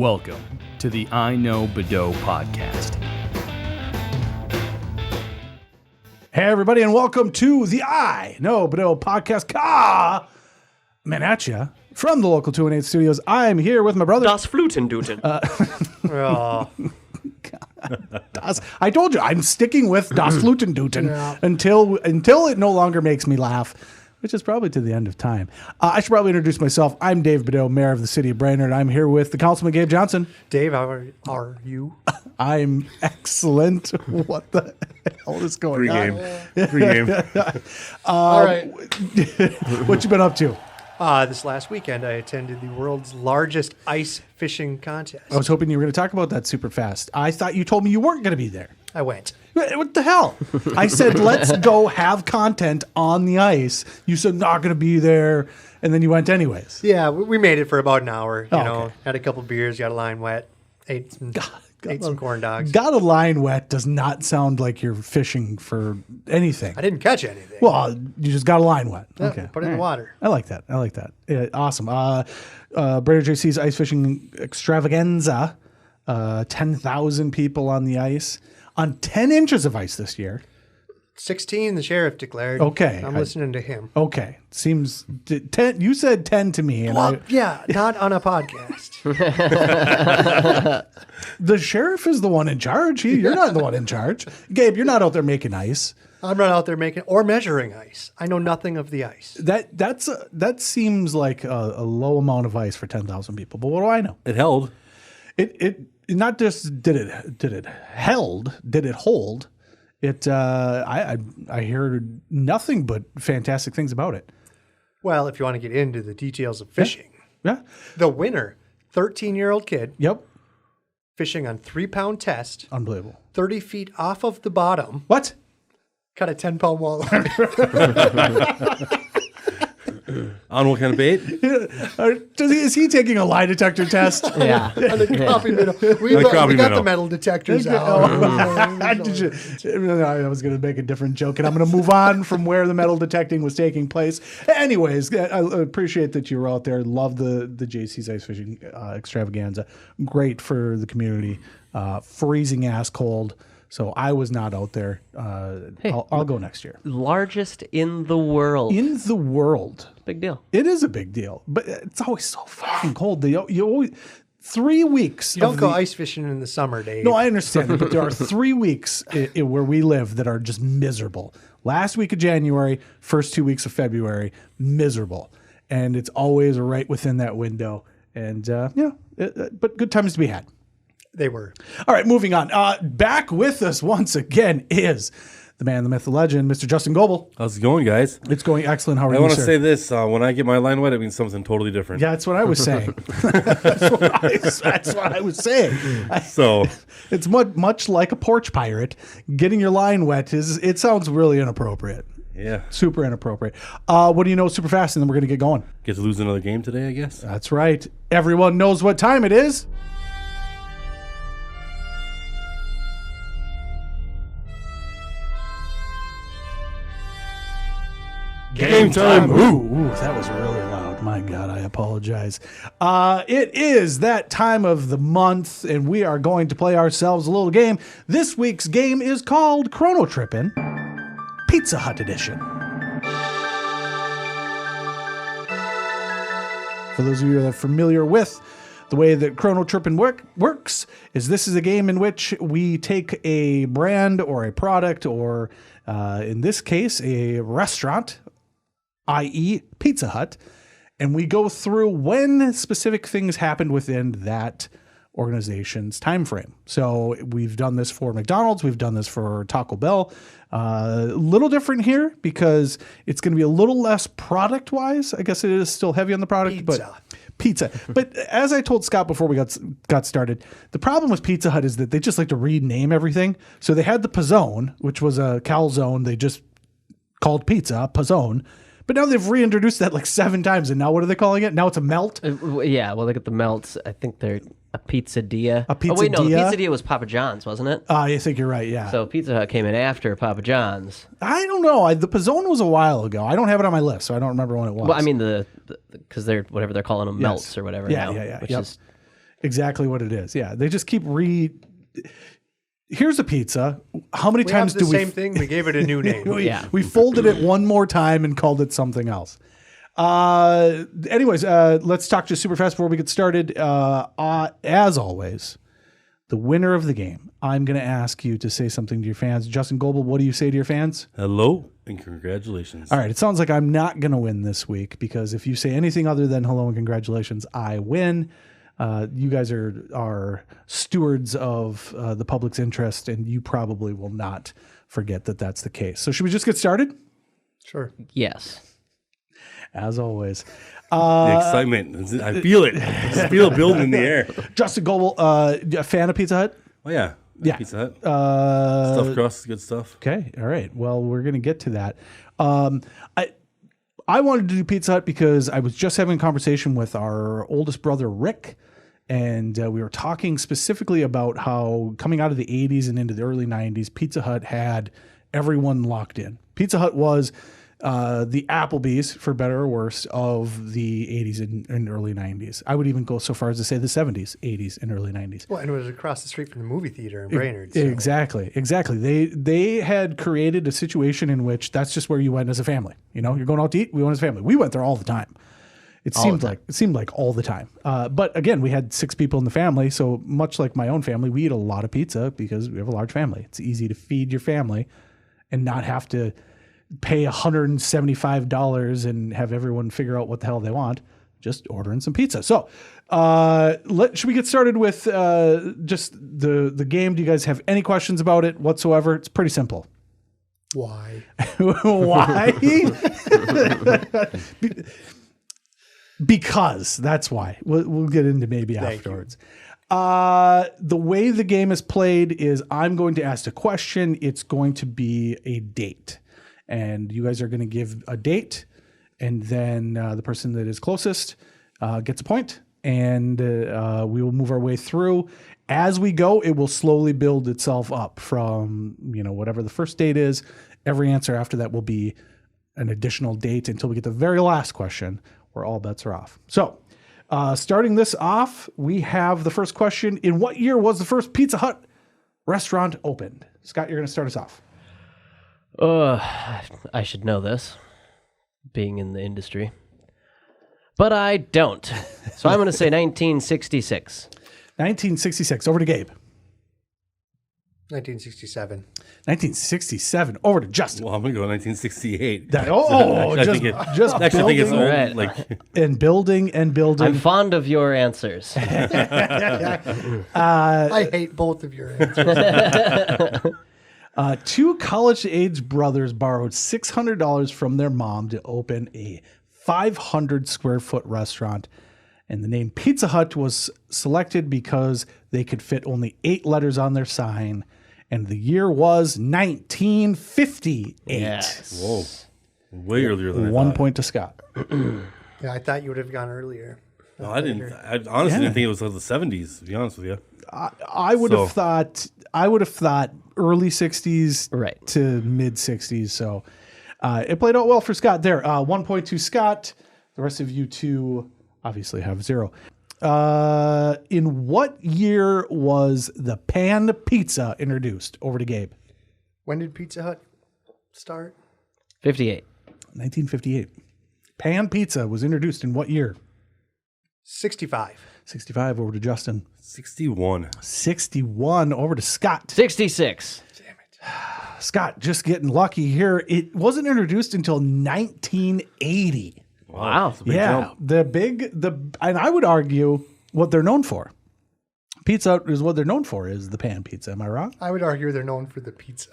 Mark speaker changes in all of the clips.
Speaker 1: Welcome to the iKnowBadeaux podcast.
Speaker 2: Hey, everybody, and welcome to the iKnowBadeaux podcast. Man at ya from the local 218 studios. I'm here with my brother.
Speaker 3: Das Flutenduten.
Speaker 2: I told you, I'm sticking with Das Flutenduten until it no longer makes me laugh, which is probably to the end of time. I should probably introduce myself. I'm Dave Badeaux, mayor of the city of Brainerd. I'm here with the councilman, Gabe Johnson.
Speaker 4: Dave, how are you?
Speaker 2: I'm excellent. What the hell is going on?
Speaker 5: Pre-game.
Speaker 4: All right.
Speaker 2: What you been up to?
Speaker 4: This last weekend, I attended the world's largest ice fishing contest.
Speaker 2: I was hoping you were going to talk about that super fast. I thought you told me you weren't going to be there.
Speaker 4: I went.
Speaker 2: What the hell? I said, let's go have content on the ice. You said, not going to be there. And then you went anyways.
Speaker 4: Yeah, we made it for about an hour. You know,
Speaker 2: okay.
Speaker 4: had a couple beers, got a line wet, ate some corn dogs.
Speaker 2: Got a line wet does not sound like you're fishing for anything.
Speaker 4: I didn't catch anything.
Speaker 2: Well, you just got a line wet.
Speaker 4: Yeah,
Speaker 2: Okay.
Speaker 4: put it in the water.
Speaker 2: I like that. Yeah, awesome. Brainerd JC's ice fishing extravaganza. 10,000 people on the ice on 10 inches of ice this year.
Speaker 4: 16, the sheriff declared.
Speaker 2: Okay.
Speaker 4: I'm listening to him.
Speaker 2: Okay. Seems 10. You said 10 to me. And
Speaker 4: Well, yeah, not on a podcast.
Speaker 2: the sheriff is the one in charge. You're not the one in charge. Gabe, you're not out there making ice.
Speaker 4: I'm not out there making or measuring ice. I know nothing of the ice.
Speaker 2: That seems like a low amount of ice for 10,000 people. But what do I know?
Speaker 5: It held.
Speaker 2: It not just did it hold. It I heard nothing but fantastic things about it.
Speaker 4: Well, if you want to get into the details of fishing,
Speaker 2: Yeah.
Speaker 4: the winner, 13-year-old kid,
Speaker 2: Yep.
Speaker 4: fishing on 3-pound test,
Speaker 2: Unbelievable.
Speaker 4: 30 feet off of the bottom,
Speaker 2: What?
Speaker 4: cut a 10-pound walleye.
Speaker 5: On what kind of bait?
Speaker 2: Is he taking a lie detector test?
Speaker 3: Yeah.
Speaker 4: On the crappie minnow. We
Speaker 5: The
Speaker 4: got
Speaker 5: crappie
Speaker 4: the
Speaker 5: minnow.
Speaker 4: metal detectors
Speaker 2: I
Speaker 4: out.
Speaker 2: was going to make a different joke, and I'm going to move on from where the metal detecting was taking place. Anyways, I appreciate that you were out there. Love the JC's ice fishing extravaganza. Great for the community. Freezing ass cold. So I was not out there. I'll go next year.
Speaker 3: Largest in the world.
Speaker 2: In the world.
Speaker 3: Big deal.
Speaker 2: It is a big deal, but it's always so fucking cold. You always 3 weeks.
Speaker 4: You don't go ice fishing in the summer, Dave.
Speaker 2: No, I understand, but there are 3 weeks where we live that are just miserable. Last week of January, first 2 weeks of February, miserable, and it's always right within that window. And but good times to be had.
Speaker 4: They were.
Speaker 2: All right, moving on. Back with us once again is the man, the myth, the legend, Mr. Justin Goebel.
Speaker 5: How's it going, guys?
Speaker 2: It's going excellent. How are
Speaker 5: I
Speaker 2: you,
Speaker 5: want to
Speaker 2: sir?
Speaker 5: say this. When I get my line wet, it means something totally different.
Speaker 2: Yeah, that's what I was saying. that's what I was saying.
Speaker 5: So
Speaker 2: It's much like a porch pirate. Getting your line wet it sounds really inappropriate.
Speaker 5: yeah,
Speaker 2: Super inappropriate. What do you know super fast, and then we're going to get going.
Speaker 5: get to lose another game today, I guess.
Speaker 2: That's right. Everyone knows what time it is.
Speaker 5: Game time.
Speaker 2: Ooh, that was really loud. My God, I apologize. It is that time of the month, and we are going to play ourselves a little game. This week's game is called Chrono Trippin, Pizza Hut Edition. For those of you that are familiar with the way that Chrono Trippin works, is this is a game in which we take a brand or a product or, in this case, a restaurant, i.e. Pizza Hut, and we go through when specific things happened within that organization's time frame. So we've done this for McDonald's, we've done this for Taco Bell. A little different here because it's going to be a little less product-wise. I guess it is still heavy on the product, but pizza. But as I told Scott before we got started, the problem with Pizza Hut is that they just like to rename everything. So they had the Pizzone, which was a calzone. They just called pizza Pizzone. But now they've reintroduced that like 7 times, and now what are they calling it? Now it's a melt?
Speaker 3: Yeah, well, they got the melts. I think they're a pizzadilla.
Speaker 2: A
Speaker 3: Oh, wait, no, the
Speaker 2: pizzadilla?
Speaker 3: pizzadilla was Papa John's, wasn't it?
Speaker 2: I think you're right, yeah.
Speaker 3: So Pizza Hut came in after Papa John's.
Speaker 2: I don't know. The Pizzone was a while ago. I don't have it on my list, so I don't remember when it was.
Speaker 3: Well, I mean, because they're whatever they're calling them, melts or whatever
Speaker 2: Yeah,
Speaker 3: now.
Speaker 2: yeah, yeah.
Speaker 3: Which
Speaker 2: Yep.
Speaker 3: is
Speaker 2: exactly what it is. Yeah, they just keep Here's a pizza. How many
Speaker 4: We
Speaker 2: times
Speaker 4: have the
Speaker 2: do we?
Speaker 4: same thing. We gave it a new name.
Speaker 2: We folded it one more time and called it something else. Anyways, let's talk just super fast before we get started. As always, the winner of the game, I'm going to ask you to say something to your fans. Justin Goebel, what do you say to your fans?
Speaker 5: Hello and congratulations.
Speaker 2: All right. It sounds like I'm not going to win this week because if you say anything other than hello and congratulations, I win. You guys are stewards of the public's interest, and you probably will not forget that that's the case. So should we just get started?
Speaker 4: Sure.
Speaker 3: Yes.
Speaker 2: As always.
Speaker 5: The excitement. I feel it. I just feel it building in the air.
Speaker 2: Justin Goebel, a fan of Pizza Hut?
Speaker 5: Oh, yeah.
Speaker 2: Yeah.
Speaker 5: Pizza Hut. Stuffed crust, good stuff.
Speaker 2: Okay. All right. Well, we're going to get to that. I wanted to do Pizza Hut because I was just having a conversation with our oldest brother, Rick, and we were talking specifically about how coming out of the 80s and into the early 90s, Pizza Hut had everyone locked in. Pizza Hut was the Applebee's, for better or worse, of the 80s and early 90s. I would even go so far as to say the 70s, 80s, and early 90s.
Speaker 4: Well, and it was across the street from the movie theater in Brainerd. So.
Speaker 2: Exactly. They had created a situation in which that's just where you went as a family. You know, you're going out to eat, we went as a family. We went there all the time. It seemed like all the time. But again, we had 6 people in the family, so much like my own family, we eat a lot of pizza because we have a large family. It's easy to feed your family and not have to pay $175 and have everyone figure out what the hell they want. Just ordering some pizza. So, should we get started with just the game? Do you guys have any questions about it whatsoever? It's pretty simple.
Speaker 4: Why?
Speaker 2: Why? Because that's why. We'll get into maybe afterwards. The way the game is played is I'm going to ask a question. It's going to be a date. And you guys are going to give a date. And then the person that is closest gets a point. And we will move our way through. As we go, it will slowly build itself up from, whatever the first date is. Every answer after that will be an additional date until we get the very last question, where all bets are off. So, starting this off, we have the first question. In what year was the first Pizza Hut restaurant opened? Scott, you're going to start us off.
Speaker 3: I should know this, being in the industry. But I don't. So I'm going to say 1966.
Speaker 2: 1966. Over to Gabe.
Speaker 4: 1967.
Speaker 2: 1967. Over to Justin.
Speaker 5: Well, I'm going to go 1968.
Speaker 2: Building,
Speaker 5: it's old.
Speaker 3: Right.
Speaker 5: Like,
Speaker 2: and building.
Speaker 3: I'm fond of your answers.
Speaker 4: I hate both of your answers.
Speaker 2: 2 college-age brothers borrowed $600 from their mom to open a 500-square-foot restaurant. And the name Pizza Hut was selected because they could fit only 8 letters on their sign. And the year was 1958.
Speaker 3: Yes.
Speaker 5: whoa. Way earlier than I
Speaker 2: 1
Speaker 5: thought.
Speaker 2: point to Scott.
Speaker 4: Yeah, I thought you would have gone earlier.
Speaker 5: No, I didn't. I honestly didn't think it was like the 70s, to be honest with you.
Speaker 2: I would have thought early 60s
Speaker 3: Right.
Speaker 2: to mid 60s. So it played out well for Scott there. 1 point to Scott. The rest of you two obviously have 0. In what year was the pan pizza introduced? Over to Gabe.
Speaker 4: When did Pizza Hut start?
Speaker 3: 58.
Speaker 2: 1958. Pan pizza was introduced in what year?
Speaker 4: 65.
Speaker 2: 65. Over to Justin.
Speaker 5: 61.
Speaker 2: 61. Over to Scott.
Speaker 3: 66.
Speaker 2: Scott, just getting lucky here. It wasn't introduced until 1980.
Speaker 3: Wow.
Speaker 5: That's a big jump.
Speaker 2: And I would argue what they're known for. Pizza is what they're known for is the pan pizza. Am I wrong?
Speaker 4: I would argue they're known for the pizza.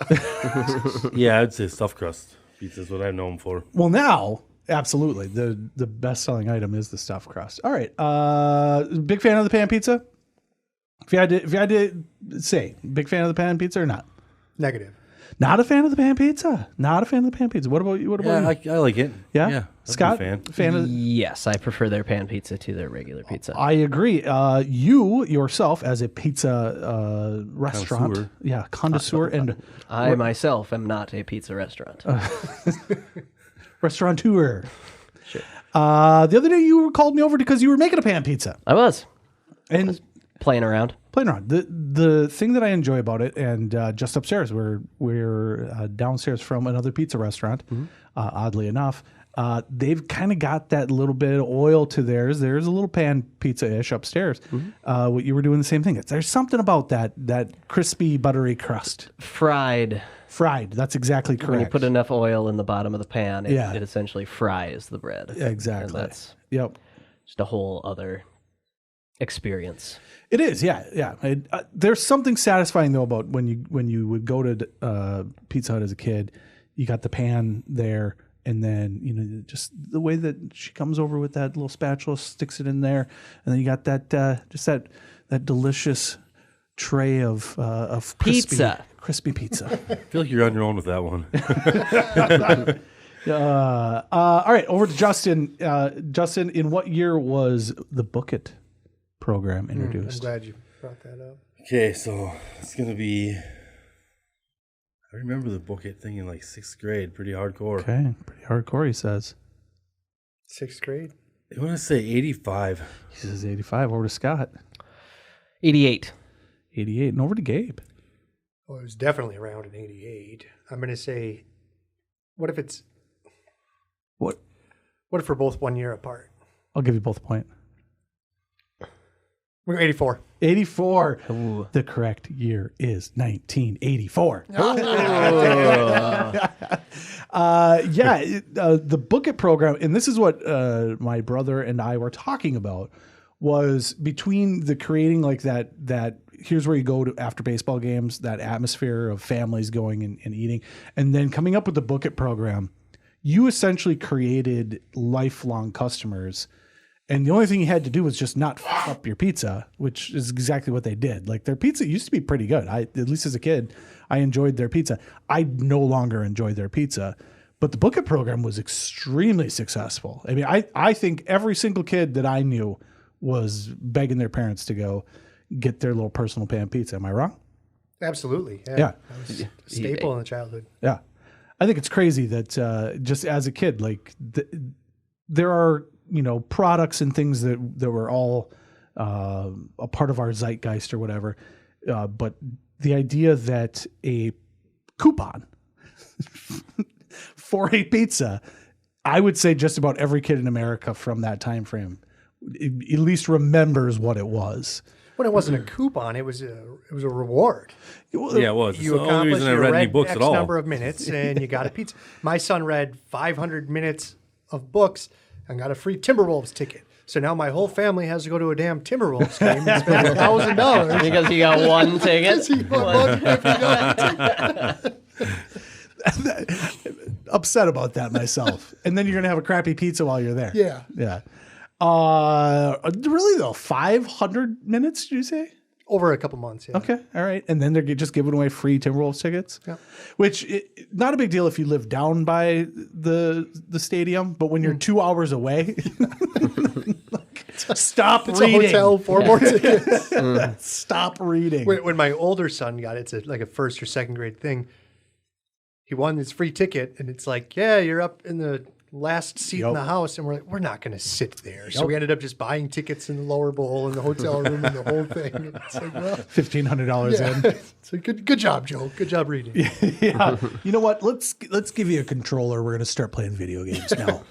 Speaker 5: Yeah, I'd say stuffed crust pizza is what I'm known for.
Speaker 2: Well, now, absolutely. The best-selling item is the stuffed crust. All right. Big fan of the pan pizza? If you had to say, big fan of the pan pizza or not?
Speaker 4: Negative.
Speaker 2: Not a fan of the pan pizza. Not a fan of the pan pizza. What about you?
Speaker 5: Yeah, I like it.
Speaker 2: Yeah?
Speaker 5: Yeah.
Speaker 2: Scott?
Speaker 5: Fan of
Speaker 3: Yes, I prefer their pan pizza to their regular pizza.
Speaker 2: I agree. You yourself, as a pizza restaurant, connoisseur and
Speaker 3: I myself am not a pizza restaurant.
Speaker 2: restaurateur. Sure. The other day you called me over because you were making a pan pizza,
Speaker 3: I was.
Speaker 2: and
Speaker 3: playing around.
Speaker 2: The thing that I enjoy about it, and just upstairs, we're downstairs from another pizza restaurant, oddly enough, they've kind of got that little bit of oil to theirs. There's a little pan pizza-ish upstairs. What you were doing the same thing. There's something about that crispy, buttery crust.
Speaker 3: Fried.
Speaker 2: That's exactly correct.
Speaker 3: When you put enough oil in the bottom of the pan, it essentially fries the bread.
Speaker 2: Exactly.
Speaker 3: And that's
Speaker 2: just
Speaker 3: a whole other experience.
Speaker 2: It is, yeah. There's something satisfying though about when you would go to Pizza Hut as a kid, you got the pan there, and then just the way that she comes over with that little spatula, sticks it in there, and then you got that that delicious tray of crispy pizza.
Speaker 5: I feel like you're on your own with that one.
Speaker 2: All right, over to Justin. Justin, in what year was the Book It program introduced?
Speaker 4: I'm glad you brought that up.
Speaker 5: Okay, so it's going to be... I remember the Book It thing in like 6th grade. Pretty hardcore.
Speaker 2: Okay, pretty hardcore, he says.
Speaker 4: 6th grade?
Speaker 5: I want to say 85.
Speaker 2: He says 85. Over to Scott.
Speaker 3: 88.
Speaker 2: 88. And over to Gabe.
Speaker 4: Well, it was definitely around in 88. I'm going to say, what if we're both 1 year apart?
Speaker 2: I'll give you both a point.
Speaker 4: We're 84.
Speaker 2: 84.
Speaker 3: Ooh.
Speaker 2: The correct year is 1984. The Book It program, and this is what my brother and I were talking about, was between the creating like that here's where you go to after baseball games, that atmosphere of families going and eating, and then coming up with the Book It program. You essentially created lifelong customers. And the only thing you had to do was just not fuck up your pizza, which is exactly what they did. Like, their pizza used to be pretty good. At least as a kid, I enjoyed their pizza. I no longer enjoy their pizza, but the Book It program was extremely successful. I mean, I think every single kid that I knew was begging their parents to go get their little personal pan pizza. Am I wrong?
Speaker 4: Absolutely.
Speaker 2: Yeah.
Speaker 4: That was a staple in the childhood.
Speaker 2: Yeah. I think it's crazy that just as a kid, like there are, products and things that were all a part of our zeitgeist or whatever. But the idea that a coupon for a pizza, I would say just about every kid in America from that time frame at least remembers what it was.
Speaker 4: When it wasn't a coupon, it was a reward.
Speaker 5: Yeah, it was.
Speaker 4: You
Speaker 5: It's the only
Speaker 4: accomplished
Speaker 5: reason I
Speaker 4: your
Speaker 5: read any
Speaker 4: read
Speaker 5: books
Speaker 4: X
Speaker 5: at all.
Speaker 4: number of minutes, and you got a pizza. My son read 500 minutes of books and got a free Timberwolves ticket. So now my whole family has to go to a damn Timberwolves game and spend $1,000
Speaker 3: Because you got one ticket.
Speaker 2: Upset about that myself. And then you're gonna have a crappy pizza while you're there.
Speaker 4: Yeah.
Speaker 2: Really though, 500 minutes? Did you say?
Speaker 4: Over a couple months. Yeah.
Speaker 2: Okay, all right. And then they're just giving away free Timberwolves tickets, which not a big deal if you live down by the stadium, but when you're 2 hours away, stop
Speaker 4: It's
Speaker 2: reading.
Speaker 4: a hotel, 4 more tickets.
Speaker 2: Stop reading.
Speaker 4: When my older son got it, it's like a 1st or 2nd grade thing. He won his free ticket, and it's like, yeah, you're up in the last seat in the house, and we're like, we're not going to sit there. So we ended up just buying tickets in the lower bowl and the hotel room and the whole thing. And it's like, well,
Speaker 2: $1,500 in.
Speaker 4: So good job, Joe. Good job reading.
Speaker 2: Yeah. You know what? Let's give you a controller. We're going to start playing video games now.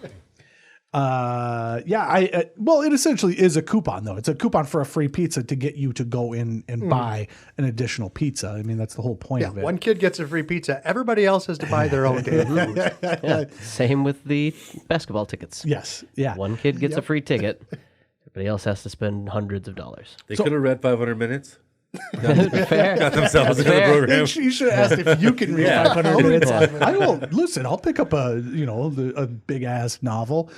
Speaker 2: Well, it essentially is a coupon, though. It's a coupon for a free pizza to get you to go in and buy an additional pizza. I mean, that's the whole point of it.
Speaker 4: One kid gets a free pizza. Everybody else has to buy their own damn food.
Speaker 3: Yeah. Same with the basketball tickets.
Speaker 2: Yes. Yeah.
Speaker 3: One kid gets a free ticket. Everybody else has to spend hundreds of dollars.
Speaker 5: They could have read 500 minutes.
Speaker 3: Fair.
Speaker 5: Got themselves into the
Speaker 3: fair.
Speaker 5: program.
Speaker 2: You should have asked if you can read 500 minutes. I will listen. I'll pick up a big ass novel,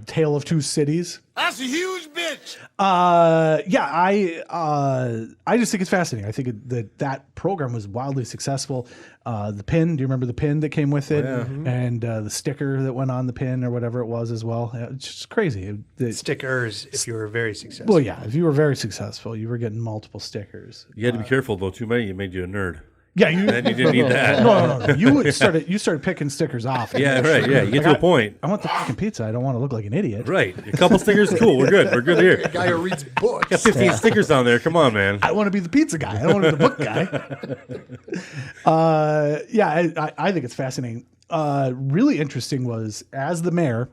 Speaker 2: Tale of Two Cities.
Speaker 6: That's a huge bitch.
Speaker 2: I just think it's fascinating. I think that program was wildly successful. The pin, do you remember the pin that came with it?
Speaker 5: Yeah.
Speaker 2: And the sticker that went on the pin or whatever it was as well. It's just crazy.
Speaker 4: Stickers, if you were very successful.
Speaker 2: Well, yeah, if you were very successful, you were getting multiple stickers.
Speaker 5: You had to be careful, though. Too many, it made you a nerd.
Speaker 2: Yeah, you
Speaker 5: didn't need that.
Speaker 2: No. You started picking stickers off.
Speaker 5: Yeah, right. Yeah, you get to a point.
Speaker 2: I want the fucking pizza. I don't want to look like an idiot.
Speaker 5: Right. A couple stickers, cool. We're good. We're good here.
Speaker 4: A guy who reads books.
Speaker 5: Got 15 stickers on there. Come on, man.
Speaker 2: I want to be the pizza guy. I don't want to be the book guy. I think it's fascinating. Really interesting was, as the mayor,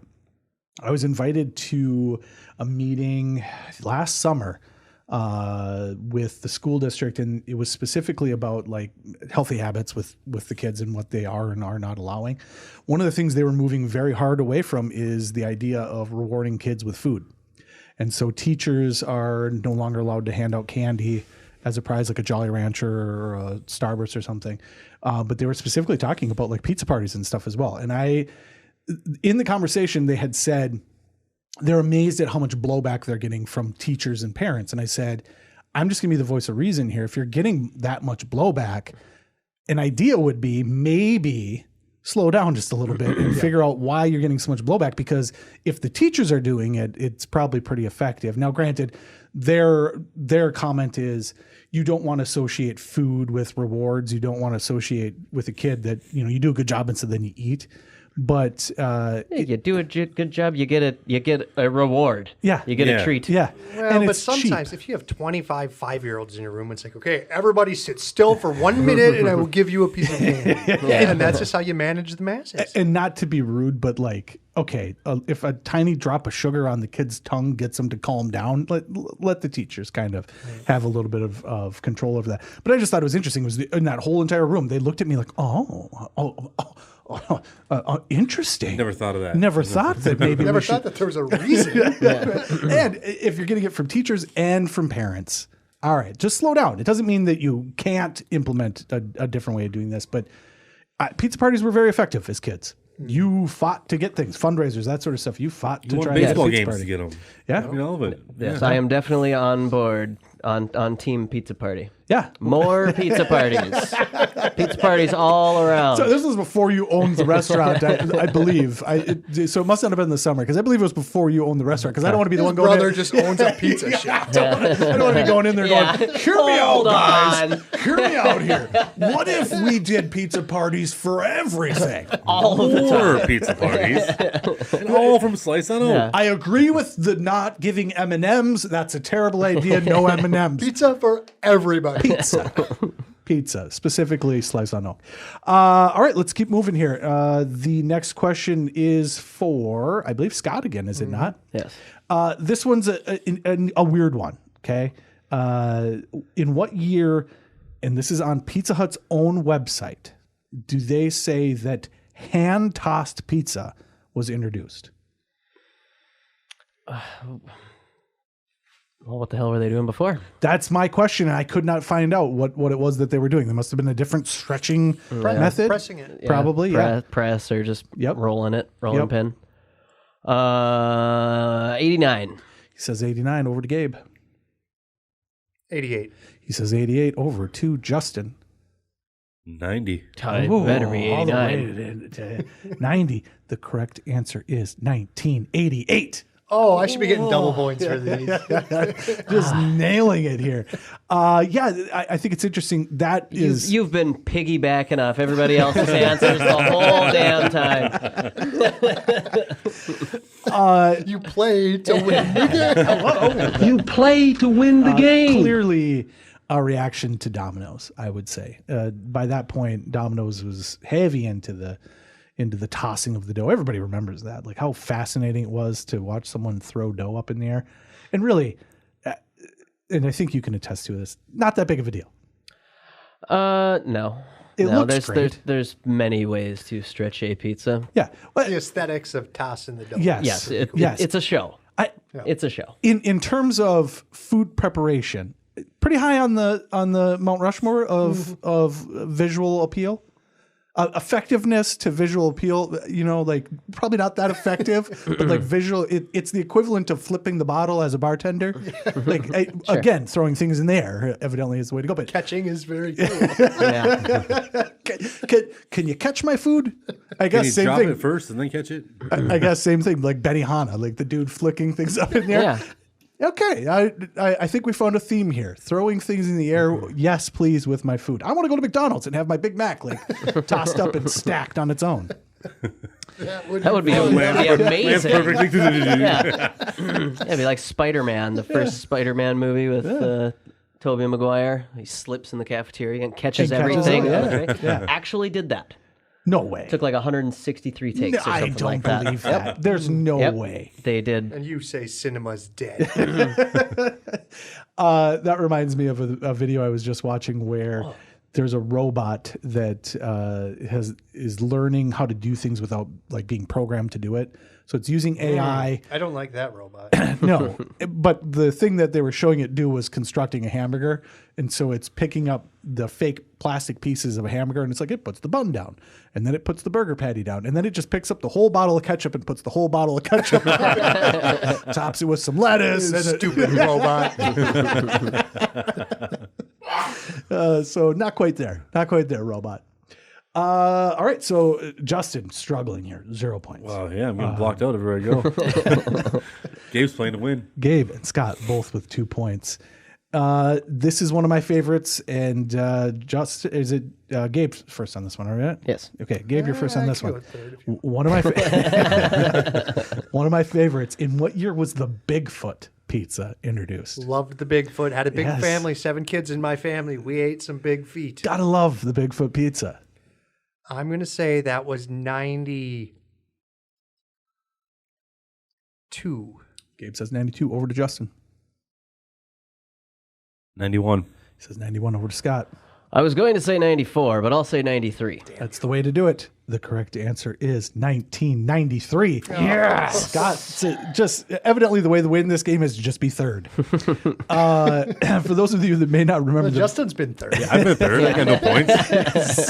Speaker 2: I was invited to a meeting last summer with the school district, and it was specifically about like healthy habits with the kids and what they are and are not allowing. One of the things they were moving very hard away from is the idea of rewarding kids with food. And so teachers are no longer allowed to hand out candy as a prize, like a Jolly Rancher or a Starburst or something. But they were specifically talking about like pizza parties and stuff as well. And in the conversation, they had said they're amazed at how much blowback they're getting from teachers and parents. And I said, I'm just going to be the voice of reason here. If you're getting that much blowback, an idea would be maybe slow down just a little bit and figure out why you're getting so much blowback. Because if the teachers are doing it, it's probably pretty effective. Now, granted, their comment is you don't want to associate food with rewards. You don't want to associate with a kid that, you do a good job and so then you eat. But
Speaker 3: you do a good job, you get a reward.
Speaker 2: Yeah.
Speaker 3: You get a treat.
Speaker 2: Yeah.
Speaker 4: Well,
Speaker 2: and
Speaker 4: but
Speaker 2: it's
Speaker 4: sometimes
Speaker 2: cheap.
Speaker 4: if you have 25 5-year-olds in your room, it's like, okay, everybody sit still for 1 minute and I will give you a piece of candy. And that's just how you manage the masses.
Speaker 2: And not to be rude, but like, okay, if a tiny drop of sugar on the kid's tongue gets them to calm down, let the teachers kind of have a little bit of control over that. But I just thought it was interesting. Was in that whole entire room, they looked at me like, interesting.
Speaker 5: Never thought of that.
Speaker 2: Never thought that maybe
Speaker 4: Never
Speaker 2: we
Speaker 4: thought
Speaker 2: should.
Speaker 4: that there was a reason.
Speaker 2: And if you're getting it from teachers and from parents, all right, just slow down. It doesn't mean that you can't implement a different way of doing this, but pizza parties were very effective as kids. You fought to get things, fundraisers, that sort of stuff. You fought to try to get a
Speaker 5: baseball
Speaker 2: pizza
Speaker 5: games
Speaker 2: party.
Speaker 5: to get them.
Speaker 2: Yeah.
Speaker 5: I mean, all of it.
Speaker 3: Yes, I am definitely on board on Team Pizza Party.
Speaker 2: Yeah.
Speaker 3: More pizza parties. Pizza parties all around.
Speaker 2: So this was before you owned the restaurant, I believe. So it must not have been the summer, because I believe it was before you owned the restaurant, because I don't want to be the one going
Speaker 4: Brother
Speaker 2: in.
Speaker 4: just owns a pizza shop.
Speaker 2: I don't want to be going in there going, hear me out,
Speaker 3: Hold
Speaker 2: guys.
Speaker 3: on.
Speaker 2: Hear me out here. What if we did pizza parties for everything?
Speaker 3: all of the time.
Speaker 5: More pizza parties. And all from Slice on Oak.
Speaker 3: Yeah.
Speaker 2: I agree with the not giving M&Ms. That's a terrible idea. No M&Ms.
Speaker 4: Pizza for everybody.
Speaker 2: Pizza, specifically slice on oak. All right, let's keep moving here. The next question is for, I believe, Scott again, is it not?
Speaker 3: Yes.
Speaker 2: This one's a weird one, okay? In what year, and this is on Pizza Hut's own website, do they say that hand-tossed pizza was introduced?
Speaker 3: Well, what the hell were they doing before?
Speaker 2: That's my question, and I could not find out what it was that they were doing. There must have been a different stretching method.
Speaker 4: Pressing it.
Speaker 3: Yeah,
Speaker 2: Probably, yeah.
Speaker 3: Press or just
Speaker 2: Yep.
Speaker 3: rolling
Speaker 2: Yep.
Speaker 3: pin. 89.
Speaker 2: He says 89 over to Gabe.
Speaker 4: 88.
Speaker 2: He says 88 over to Justin.
Speaker 5: 90.
Speaker 3: It
Speaker 2: Ooh,
Speaker 3: better be
Speaker 2: all the
Speaker 3: 89.
Speaker 2: way to 90. The correct answer is 1988.
Speaker 4: Oh, I should be getting double points for these.
Speaker 2: Just nailing it here. I think it's interesting. That is
Speaker 3: You've been piggybacking off everybody else's answers the whole damn time.
Speaker 4: You play to win the game.
Speaker 1: You play to win the game.
Speaker 2: clearly a reaction to Domino's, I would say. By that point, Domino's was heavy into the tossing of the dough. Everybody remembers that, like how fascinating it was to watch someone throw dough up in the air. And really, and I think you can attest to this, not that big of a deal.
Speaker 3: No.
Speaker 2: It
Speaker 3: no,
Speaker 2: looks great.
Speaker 3: There's many ways to stretch a pizza.
Speaker 2: Yeah. Well,
Speaker 4: The aesthetics of tossing the dough.
Speaker 2: yes.
Speaker 3: Yes,
Speaker 2: yes.
Speaker 3: it's a show. It's a show.
Speaker 2: In terms of food preparation, pretty high on the Mount Rushmore of visual appeal. Effectiveness to visual appeal, like probably not that effective, but like visual, it's the equivalent of flipping the bottle as a bartender. Like again, throwing things in the air evidently is the way to go. But
Speaker 4: Catching is very good.
Speaker 3: Yeah.
Speaker 2: can you catch my food? I
Speaker 5: Can
Speaker 2: guess
Speaker 5: you
Speaker 2: same
Speaker 5: drop
Speaker 2: thing.
Speaker 5: it first and then catch it?
Speaker 2: I guess same thing, like Benihana, like the dude flicking things up in the air.
Speaker 3: Yeah.
Speaker 2: Okay, I think we found a theme here. Throwing things in the air, yes, please, with my food. I want to go to McDonald's and have my Big Mac like tossed up and stacked on its own.
Speaker 3: That would be amazing.
Speaker 5: Perfectly.
Speaker 3: Yeah, it'd be like Spider-Man, the first Spider-Man movie with Tobey Maguire. He slips in the cafeteria and catches everything. Actually did that.
Speaker 2: No way.
Speaker 3: Took like 163 takes or something
Speaker 2: I don't
Speaker 3: like that.
Speaker 2: believe that. There's no way.
Speaker 3: They did.
Speaker 4: And you say cinema's dead.
Speaker 2: That reminds me of a video I was just watching where there's a robot that is learning how to do things without like being programmed to do it. So it's using AI.
Speaker 4: I don't like that robot.
Speaker 2: No, but the thing that they were showing it do was constructing a hamburger. And so it's picking up the fake plastic pieces of a hamburger and it's like, it puts the bun down and then it puts the burger patty down and then it just picks up the whole bottle of ketchup and puts the whole bottle of ketchup tops it with some lettuce.
Speaker 4: Stupid robot.
Speaker 2: So not quite there. Not quite there, robot. All right. So Justin struggling here. 0 points.
Speaker 5: Wow, yeah, I'm getting blocked out everywhere I go. Gabe's playing to win.
Speaker 2: Gabe and Scott both with 2 points. This is one of my favorites, and is it Gabe's first on this one? All right.
Speaker 3: Yes.
Speaker 2: Okay, Gabe, you're first on this
Speaker 4: I
Speaker 2: one.
Speaker 4: could go third if you-
Speaker 2: One of my favorites. In what year was the Bigfoot pizza introduced?
Speaker 4: Loved the Bigfoot. Had a big
Speaker 2: Yes.
Speaker 4: family. 7 kids in my family. We ate some big feet.
Speaker 2: Gotta love the Bigfoot pizza.
Speaker 4: I'm going to say that was 92.
Speaker 2: Gabe says 92. Over to Justin.
Speaker 5: 91.
Speaker 2: He says 91. Over to Scott.
Speaker 3: I was going to say 94, but I'll say 93.
Speaker 2: That's the way to do it. The correct answer is 1993. Yes! Scott, just evidently the way to win this game is to just be third. For those of you that may not remember,
Speaker 4: Justin's been third.
Speaker 5: I've been third. I got no points.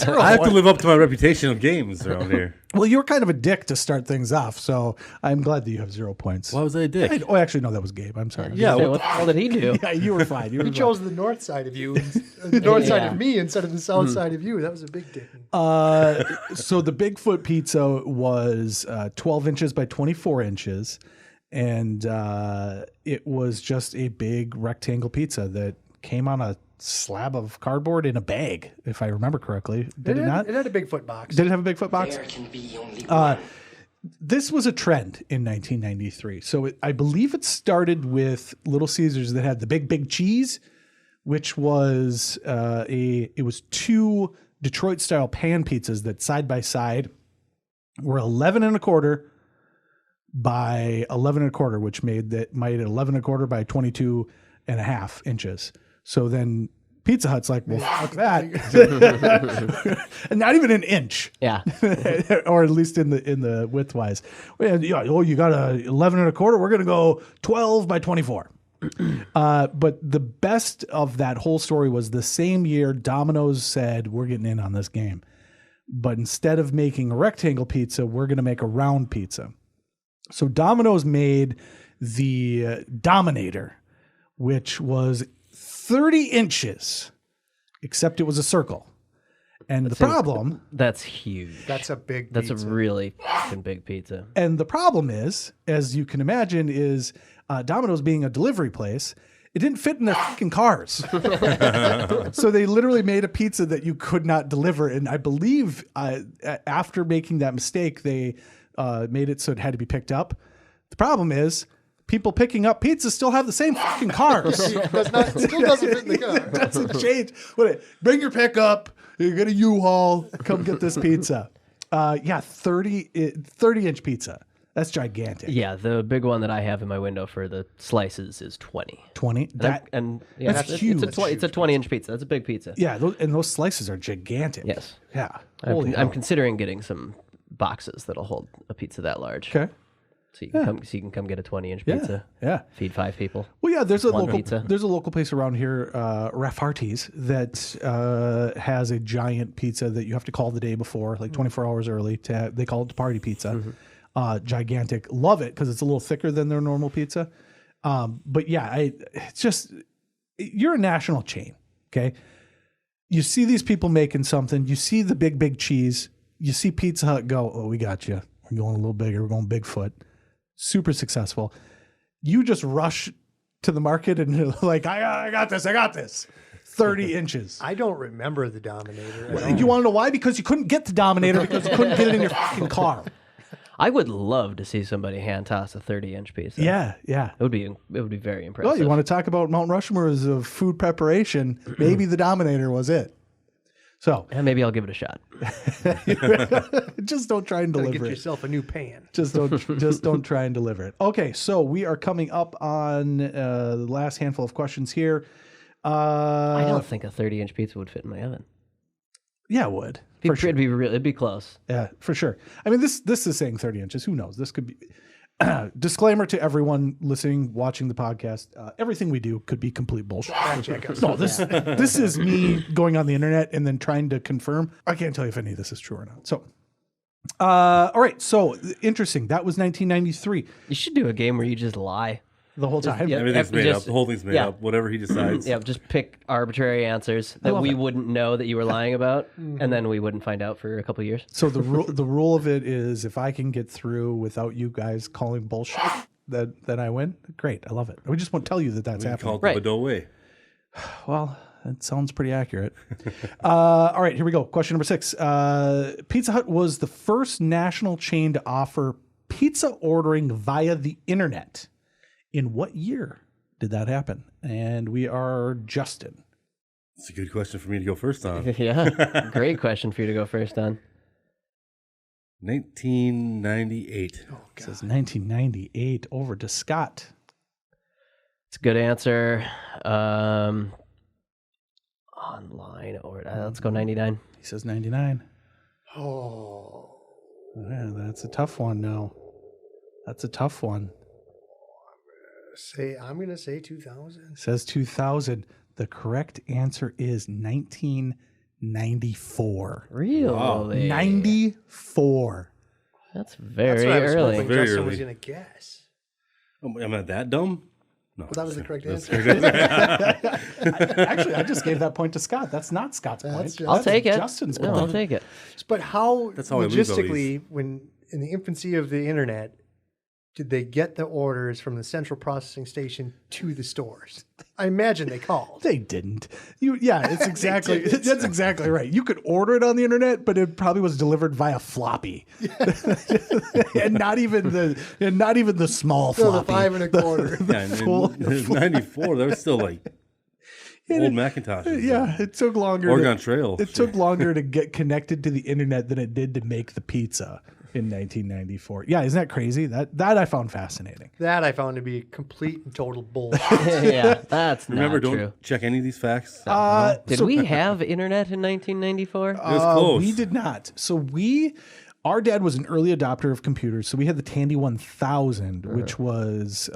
Speaker 5: I have to live up to my reputation of games around here.
Speaker 2: well, you were kind of a dick to start things off, so I'm glad that you have 0 points.
Speaker 5: Why was I a dick?
Speaker 2: Oh, actually, no, that was Gabe. I'm sorry.
Speaker 5: Yeah,
Speaker 3: What the hell did he do?
Speaker 2: Yeah, you were fine. You were
Speaker 4: He
Speaker 2: fine.
Speaker 4: chose the north side of you, the north side of me instead of the south side of you. That was a big dick.
Speaker 2: So the Bigfoot pizza was 12 inches by 24 inches, and it was just a big rectangle pizza that came on a slab of cardboard in a bag, if I remember correctly. Did it not?
Speaker 4: It had a Bigfoot box.
Speaker 2: Did it have a Bigfoot box? This was a trend in 1993. So I believe it started with Little Caesars that had the big cheese, which was it was 2 Detroit style pan pizzas that side by side were 11 1/4 by 11 1/4, which made it 11 1/4 by 22.5 inches. So then Pizza Hut's like, well, fuck that. And not even an inch.
Speaker 3: Yeah.
Speaker 2: Or at least in the width wise. Well, you got a 11 1/4. We're going to go 12 by 24. But the best of that whole story was the same year Domino's said, we're getting in on this game. But instead of making a rectangle pizza, we're going to make a round pizza. So Domino's made the Dominator, which was 30 inches, except it was a circle. And the problem...
Speaker 3: That's huge.
Speaker 4: That's a big
Speaker 3: That's
Speaker 4: pizza.
Speaker 3: a really fucking big pizza.
Speaker 2: And the problem is, as you can imagine, is Domino's being a delivery place, it didn't fit in their fucking cars. So they literally made a pizza that you could not deliver. And I believe after making that mistake, they made it so it had to be picked up. The problem is people picking up pizzas still have the same fucking cars.
Speaker 4: It still doesn't fit in the car.
Speaker 2: It doesn't change. Bring your pickup. You get a U-Haul. Come get this pizza. 30-inch pizza. That's gigantic.
Speaker 3: Yeah, the big one that I have in my window for the slices is 20.
Speaker 2: 20.
Speaker 3: That's
Speaker 2: huge.
Speaker 3: It's a 20-inch pizza. That's a big pizza.
Speaker 2: Yeah, those slices are gigantic.
Speaker 3: Yes.
Speaker 2: Yeah. Holy hell.
Speaker 3: I'm considering getting some boxes that'll hold a pizza that large.
Speaker 2: Okay.
Speaker 3: So you can come get a 20-inch pizza.
Speaker 2: Yeah.
Speaker 3: Feed 5 people.
Speaker 2: Well, yeah. There's a
Speaker 3: One
Speaker 2: local
Speaker 3: pizza.
Speaker 2: There's a local place around here, Raffarti's, that has a giant pizza that you have to call the day before, like 24 hours early. They call it the party pizza. Gigantic. Love it because it's a little thicker than their normal pizza. But yeah, it's just you're a national chain. Okay. You see these people making something. You see the big cheese. You see Pizza Hut go, oh, we got you. We're going a little bigger. We're going Bigfoot. Super successful. You just rush to the market and you're like, I got this. 30 inches.
Speaker 4: I don't remember the Dominator. at all.
Speaker 2: You want to know why? Because you couldn't get the Dominator because you couldn't get it in your fucking car.
Speaker 3: I would love to see somebody hand toss a 30-inch pizza.
Speaker 2: Yeah.
Speaker 3: It would be very impressive.
Speaker 2: Well, you want to talk about Mount Rushmores of food preparation? Maybe the Dominator was it. So
Speaker 3: And maybe I'll give it a shot.
Speaker 2: just don't try and
Speaker 4: Gotta
Speaker 2: deliver
Speaker 4: get
Speaker 2: it.
Speaker 4: yourself a new pan.
Speaker 2: Just don't try and deliver it. Okay, so we are coming up on the last handful of questions here.
Speaker 3: I don't think a 30-inch pizza would fit in my oven.
Speaker 2: Yeah, it would. For sure.
Speaker 3: It'd be close.
Speaker 2: Yeah, for sure. I mean, this is saying 30 inches. Who knows? This could be. Disclaimer to everyone listening, watching the podcast: everything we do could be complete bullshit. No, this is me going on the internet and then trying to confirm. I can't tell you if any of this is true or not. So, all right. So interesting. That was 1993.
Speaker 3: You should do a game where you just lie.
Speaker 2: The whole time.
Speaker 3: Yeah.
Speaker 5: Everything's made
Speaker 3: Just-
Speaker 5: up. The whole thing's made
Speaker 3: yeah.
Speaker 5: up. Whatever he decides.
Speaker 3: Yeah, just pick arbitrary answers that we wouldn't know that you were lying about, and then we wouldn't find out for a couple of years.
Speaker 2: So the rule of it is, if I can get through without you guys calling bullshit, that I win. Great, I love it. We just want to tell you that that's
Speaker 5: We
Speaker 2: happening.
Speaker 5: call it
Speaker 3: Right.
Speaker 5: the Badeaux way.
Speaker 2: Well, that sounds pretty accurate. All right, here we go. Question number 6. Pizza Hut was the first national chain to offer pizza ordering via the internet. In what year did that happen? And we are Justin.
Speaker 5: It's a good question for me to go first on.
Speaker 3: Yeah, great question for you to go first on.
Speaker 5: 1998.
Speaker 2: It says 1998. Over to Scott.
Speaker 3: It's a good answer. Online or let's go 99.
Speaker 2: He says 99.
Speaker 4: Oh,
Speaker 2: Yeah, that's a tough one now. That's a tough one.
Speaker 4: I'm gonna say 2000.
Speaker 2: It says 2000. The correct answer is 1994.
Speaker 3: Really?
Speaker 2: 94.
Speaker 3: That's very
Speaker 4: That's what I was
Speaker 3: early.
Speaker 4: hoping
Speaker 5: Very
Speaker 4: Justin was
Speaker 5: early.
Speaker 4: gonna guess.
Speaker 5: Oh, am I that dumb? No.
Speaker 4: Well, that was the correct
Speaker 5: That's
Speaker 4: answer.
Speaker 2: Actually, I just gave that point to Scott. That's not Scott's point.
Speaker 4: I'll
Speaker 3: I'll
Speaker 2: That's
Speaker 3: take it.
Speaker 2: Justin's
Speaker 3: No,
Speaker 2: point.
Speaker 3: I'll take it.
Speaker 4: But how
Speaker 5: That's how I lose all
Speaker 4: logistically, when in the infancy of the internet, did they get the orders from the central processing station to the stores? I imagine they called.
Speaker 2: They didn't. It's exactly that's exactly right. You could order it on the internet, but it probably was delivered via floppy, and not even the small
Speaker 4: So the
Speaker 2: floppy.
Speaker 4: 5 1/4.
Speaker 5: Yeah, and in 94, that was still like old Macintoshes.
Speaker 2: Yeah, it took longer.
Speaker 5: Oregon Trail.
Speaker 2: It took longer to get connected to the internet than it did to make the pizza in 1994. Yeah, isn't that crazy? That I found fascinating.
Speaker 4: That I found to be complete and total bullshit.
Speaker 3: Yeah, that's
Speaker 5: Remember,
Speaker 3: not
Speaker 5: don't
Speaker 3: true.
Speaker 5: check any of these facts.
Speaker 3: Did we have internet in 1994?
Speaker 5: It was close.
Speaker 2: We did not. So our dad was an early adopter of computers. So we had the Tandy 1000, which was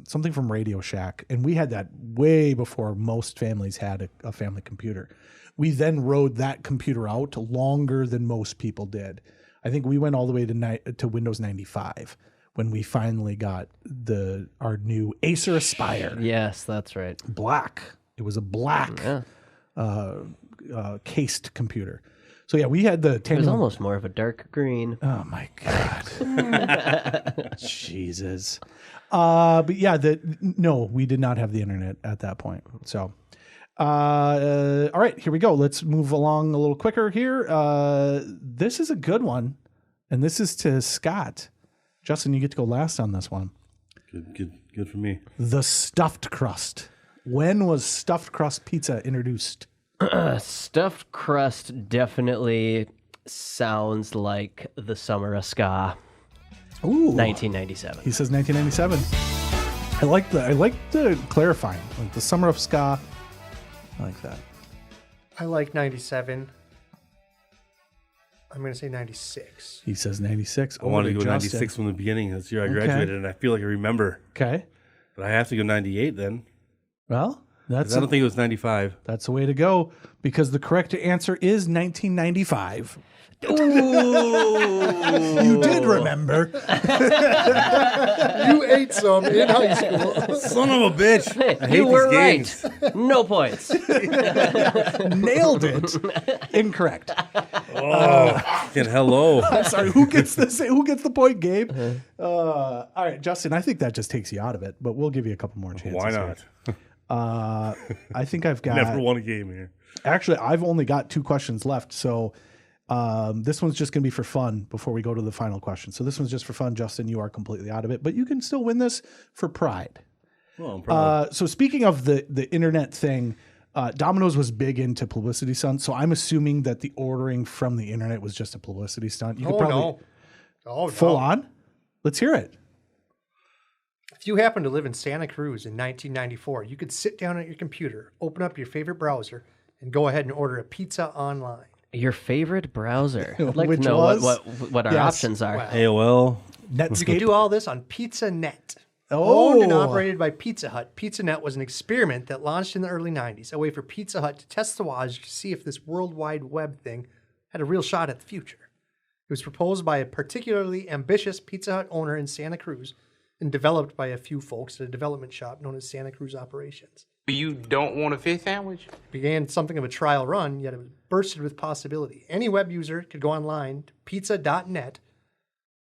Speaker 2: something from Radio Shack. And we had that way before most families had a family computer. We then rode that computer out longer than most people did. I think we went all the way to Windows 95 when we finally got our new Acer Aspire.
Speaker 3: Yes, that's right.
Speaker 2: Black. It was a black
Speaker 3: Yeah.
Speaker 2: cased computer. So yeah, we had the
Speaker 3: It
Speaker 2: Tandy.
Speaker 3: was almost more of a dark green.
Speaker 2: Oh my God. Jesus. But yeah, no, we did not have the internet at that point. So, all right, here we go. Let's move along a little quicker here. This is a good one. And this is to Scott. Justin, you get to go last on this one.
Speaker 5: Good for me.
Speaker 2: The stuffed crust. When was stuffed crust pizza introduced?
Speaker 3: Stuffed crust definitely sounds like the summer of ska.
Speaker 2: Ooh.
Speaker 3: 1997.
Speaker 2: He says 1997. I like the clarifying, like the summer of ska. I like that.
Speaker 4: I like 97. I'm going to say 96.
Speaker 2: He says 96.
Speaker 5: I wanted to go
Speaker 2: Justin.
Speaker 5: 96 from the beginning. That's the year I graduated, and I feel like I remember.
Speaker 2: Okay.
Speaker 5: But I have to go 98 then.
Speaker 2: Well,
Speaker 5: 'Cause I don't think it was 95.
Speaker 2: that's the way to go because the correct answer is 1995. You did remember.
Speaker 4: You ate some in high school.
Speaker 5: Son of a bitch. I hate
Speaker 3: You were
Speaker 5: these games.
Speaker 3: right. No points.
Speaker 2: Nailed it. Incorrect.
Speaker 5: Hello.
Speaker 2: I'm sorry. Who gets the point, Gabe? All right, Justin. I think that just takes you out of it, but we'll give you a couple more chances.
Speaker 5: Why not?
Speaker 2: I think I've got.
Speaker 5: Never won a game here.
Speaker 2: Actually, I've only got 2 questions left, so this one's just going to be for fun before we go to the final question. So this one's just for fun, Justin. You are completely out of it, but you can still win this for pride.
Speaker 5: Well, I'm proud.
Speaker 2: So speaking of the internet thing, Domino's was big into publicity stunts. So I'm assuming that the ordering from the internet was just a publicity stunt. You could probably
Speaker 4: No. Oh,
Speaker 2: full
Speaker 4: no.
Speaker 2: on. Let's hear it.
Speaker 4: If you happen to live in Santa Cruz in 1994, you could sit down at your computer, open up your favorite browser, and go ahead and order a pizza online.
Speaker 3: Your favorite browser. I'd like
Speaker 2: Which
Speaker 3: to know
Speaker 2: was?
Speaker 3: what our
Speaker 2: Yes.
Speaker 3: options are.
Speaker 4: Wow.
Speaker 5: AOL.
Speaker 4: You can
Speaker 2: Netscape.
Speaker 4: do all this on PizzaNet.
Speaker 2: Oh.
Speaker 4: Owned and operated by Pizza Hut, PizzaNet was an experiment that launched in the early 90s, a way for Pizza Hut to test the waters to see if this World Wide Web thing had a real shot at the future. It was proposed by a particularly ambitious Pizza Hut owner in Santa Cruz and developed by a few folks at a development shop known as Santa Cruz Operations.
Speaker 6: You don't want a fish sandwich?
Speaker 4: It began something of a trial run, yet it was bursted with possibility. Any web user could go online to pizza.net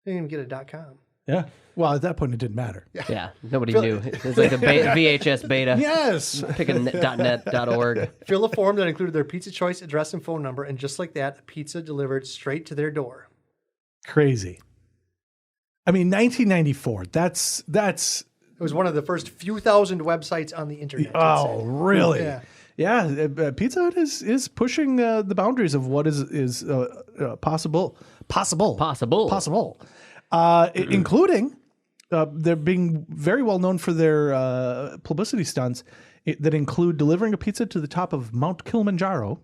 Speaker 4: and even get a .com.
Speaker 2: Yeah. Well, at that point, it didn't matter.
Speaker 3: Yeah, nobody knew. It was like a VHS beta.
Speaker 2: Yes.
Speaker 3: Pick a .net.org.
Speaker 4: Fill a form that included their pizza choice, address, and phone number, and just like that, a pizza delivered straight to their door.
Speaker 2: Crazy. I mean, 1994. That's.
Speaker 4: It was one of the first few thousand websites on the internet.
Speaker 2: Oh, really?
Speaker 4: Yeah.
Speaker 2: Yeah. Pizza Hut is pushing the boundaries of what is possible. Including they're being very well known for their publicity stunts that include delivering a pizza to the top of Mount Kilimanjaro,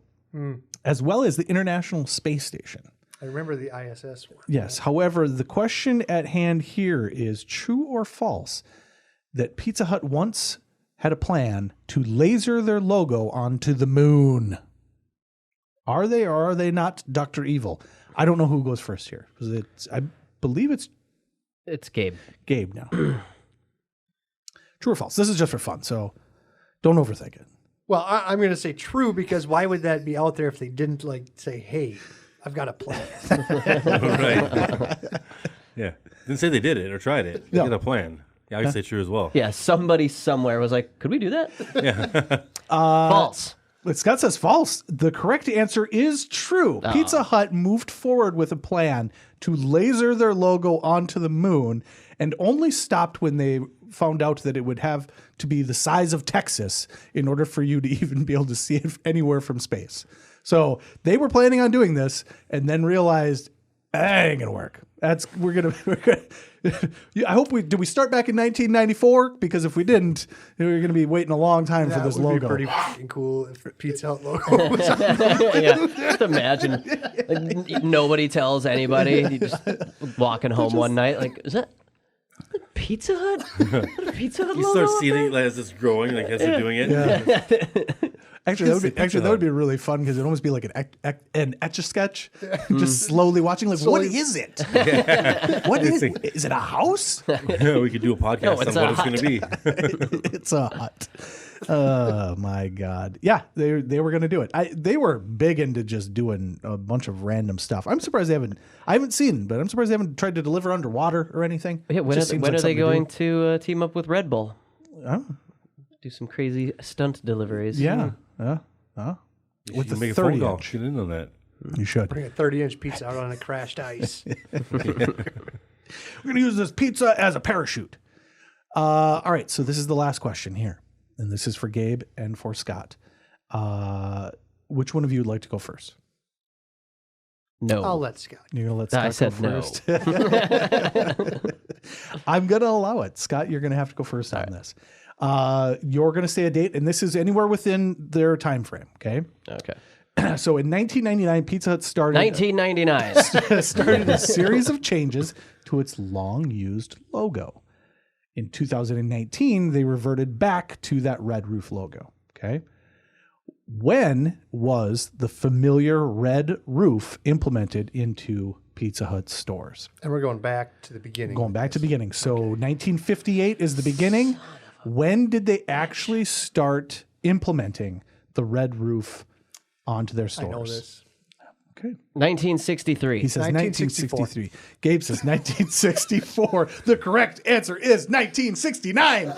Speaker 2: as well as the International Space Station.
Speaker 4: I remember the ISS one.
Speaker 2: Yes. However, the question at hand here is true or false that Pizza Hut once had a plan to laser their logo onto the moon. Are they or are they not Dr. Evil? I don't know who goes first here. I believe it's
Speaker 3: Gabe.
Speaker 2: Gabe now. True or false? This is just for fun, so don't overthink it.
Speaker 4: Well, I'm going to say true because why would that be out there if they didn't say, hey, I've got a plan.
Speaker 5: Right. Yeah. Didn't say they did it or tried it. They
Speaker 2: No.
Speaker 5: had a plan. Yeah, I would say true as well.
Speaker 3: Yeah, somebody somewhere was like, could we do that?
Speaker 5: Yeah.
Speaker 3: False.
Speaker 2: But Scott says false. The correct answer is true. Pizza Hut moved forward with a plan to laser their logo onto the moon and only stopped when they found out that it would have to be the size of Texas in order for you to even be able to see it anywhere from space. So they were planning on doing this and then realized that ain't gonna work. We're gonna I hope did we start back in 1994? Because if we didn't, we're gonna be waiting a long time for
Speaker 4: That
Speaker 2: this
Speaker 4: would
Speaker 2: logo.
Speaker 4: be pretty fucking cool if the Pizza Hut logo was on.
Speaker 3: Yeah, just imagine. Like, nobody tells anybody. You just walking home one night, like, is that Pizza Hut? Pizza Hut
Speaker 5: You
Speaker 3: logo?
Speaker 5: start seeing it as it's growing, like as they're doing it.
Speaker 2: Yeah. Actually,
Speaker 5: It's the Pizza
Speaker 2: that would
Speaker 5: Hut.
Speaker 2: be really fun because it'd almost be like an etch-a-sketch, just slowly watching. Like, what is it? What is it? Is it a house?
Speaker 5: Yeah, we could do a podcast
Speaker 3: it's
Speaker 5: on
Speaker 3: a
Speaker 5: what it's going to be.
Speaker 2: It's a hut. Oh my god! Yeah, they were going to do it. They were big into just doing a bunch of random stuff. I'm surprised they haven't. I haven't seen, but I'm surprised they haven't tried to deliver underwater or anything.
Speaker 3: Yeah, when
Speaker 2: Just seems
Speaker 3: are
Speaker 2: like
Speaker 3: they
Speaker 2: something to
Speaker 3: going
Speaker 2: do.
Speaker 3: to team up with Red Bull?
Speaker 2: Oh,
Speaker 3: Do some crazy stunt deliveries.
Speaker 2: yeah.
Speaker 5: With the
Speaker 2: the
Speaker 5: make a phone
Speaker 2: 30
Speaker 5: call.
Speaker 2: inch.
Speaker 5: Get in on that.
Speaker 2: You should.
Speaker 4: Bring a 30-inch pizza out on a crashed ice.
Speaker 2: We're going to use this pizza as a parachute. All right, so this is the last question here, and this is for Gabe and for Scott. Which one of you would like to go first?
Speaker 3: No.
Speaker 4: I'll let Scott.
Speaker 2: You're going to let
Speaker 3: I
Speaker 2: Scott
Speaker 3: said
Speaker 2: go
Speaker 3: no.
Speaker 2: first? I'm going to allow it. Scott, you're going to have to go first on this. You're going to say a date, and this is anywhere within their time frame, okay?
Speaker 3: Okay.
Speaker 2: So in 1999, Pizza Hut started
Speaker 3: 1999.
Speaker 2: started a series of changes to its long-used logo. In 2019, they reverted back to that red roof logo. Okay. When was the familiar red roof implemented into Pizza Hut stores?
Speaker 4: And we're going back to the beginning.
Speaker 2: Going back to the beginning. So 1958 is the beginning. When did they actually start implementing the red roof onto their stores?
Speaker 4: I know this.
Speaker 2: Okay.
Speaker 3: 1963.
Speaker 2: He says
Speaker 4: 1964.
Speaker 2: 1963. Gabe says 1964. The correct answer is 1969.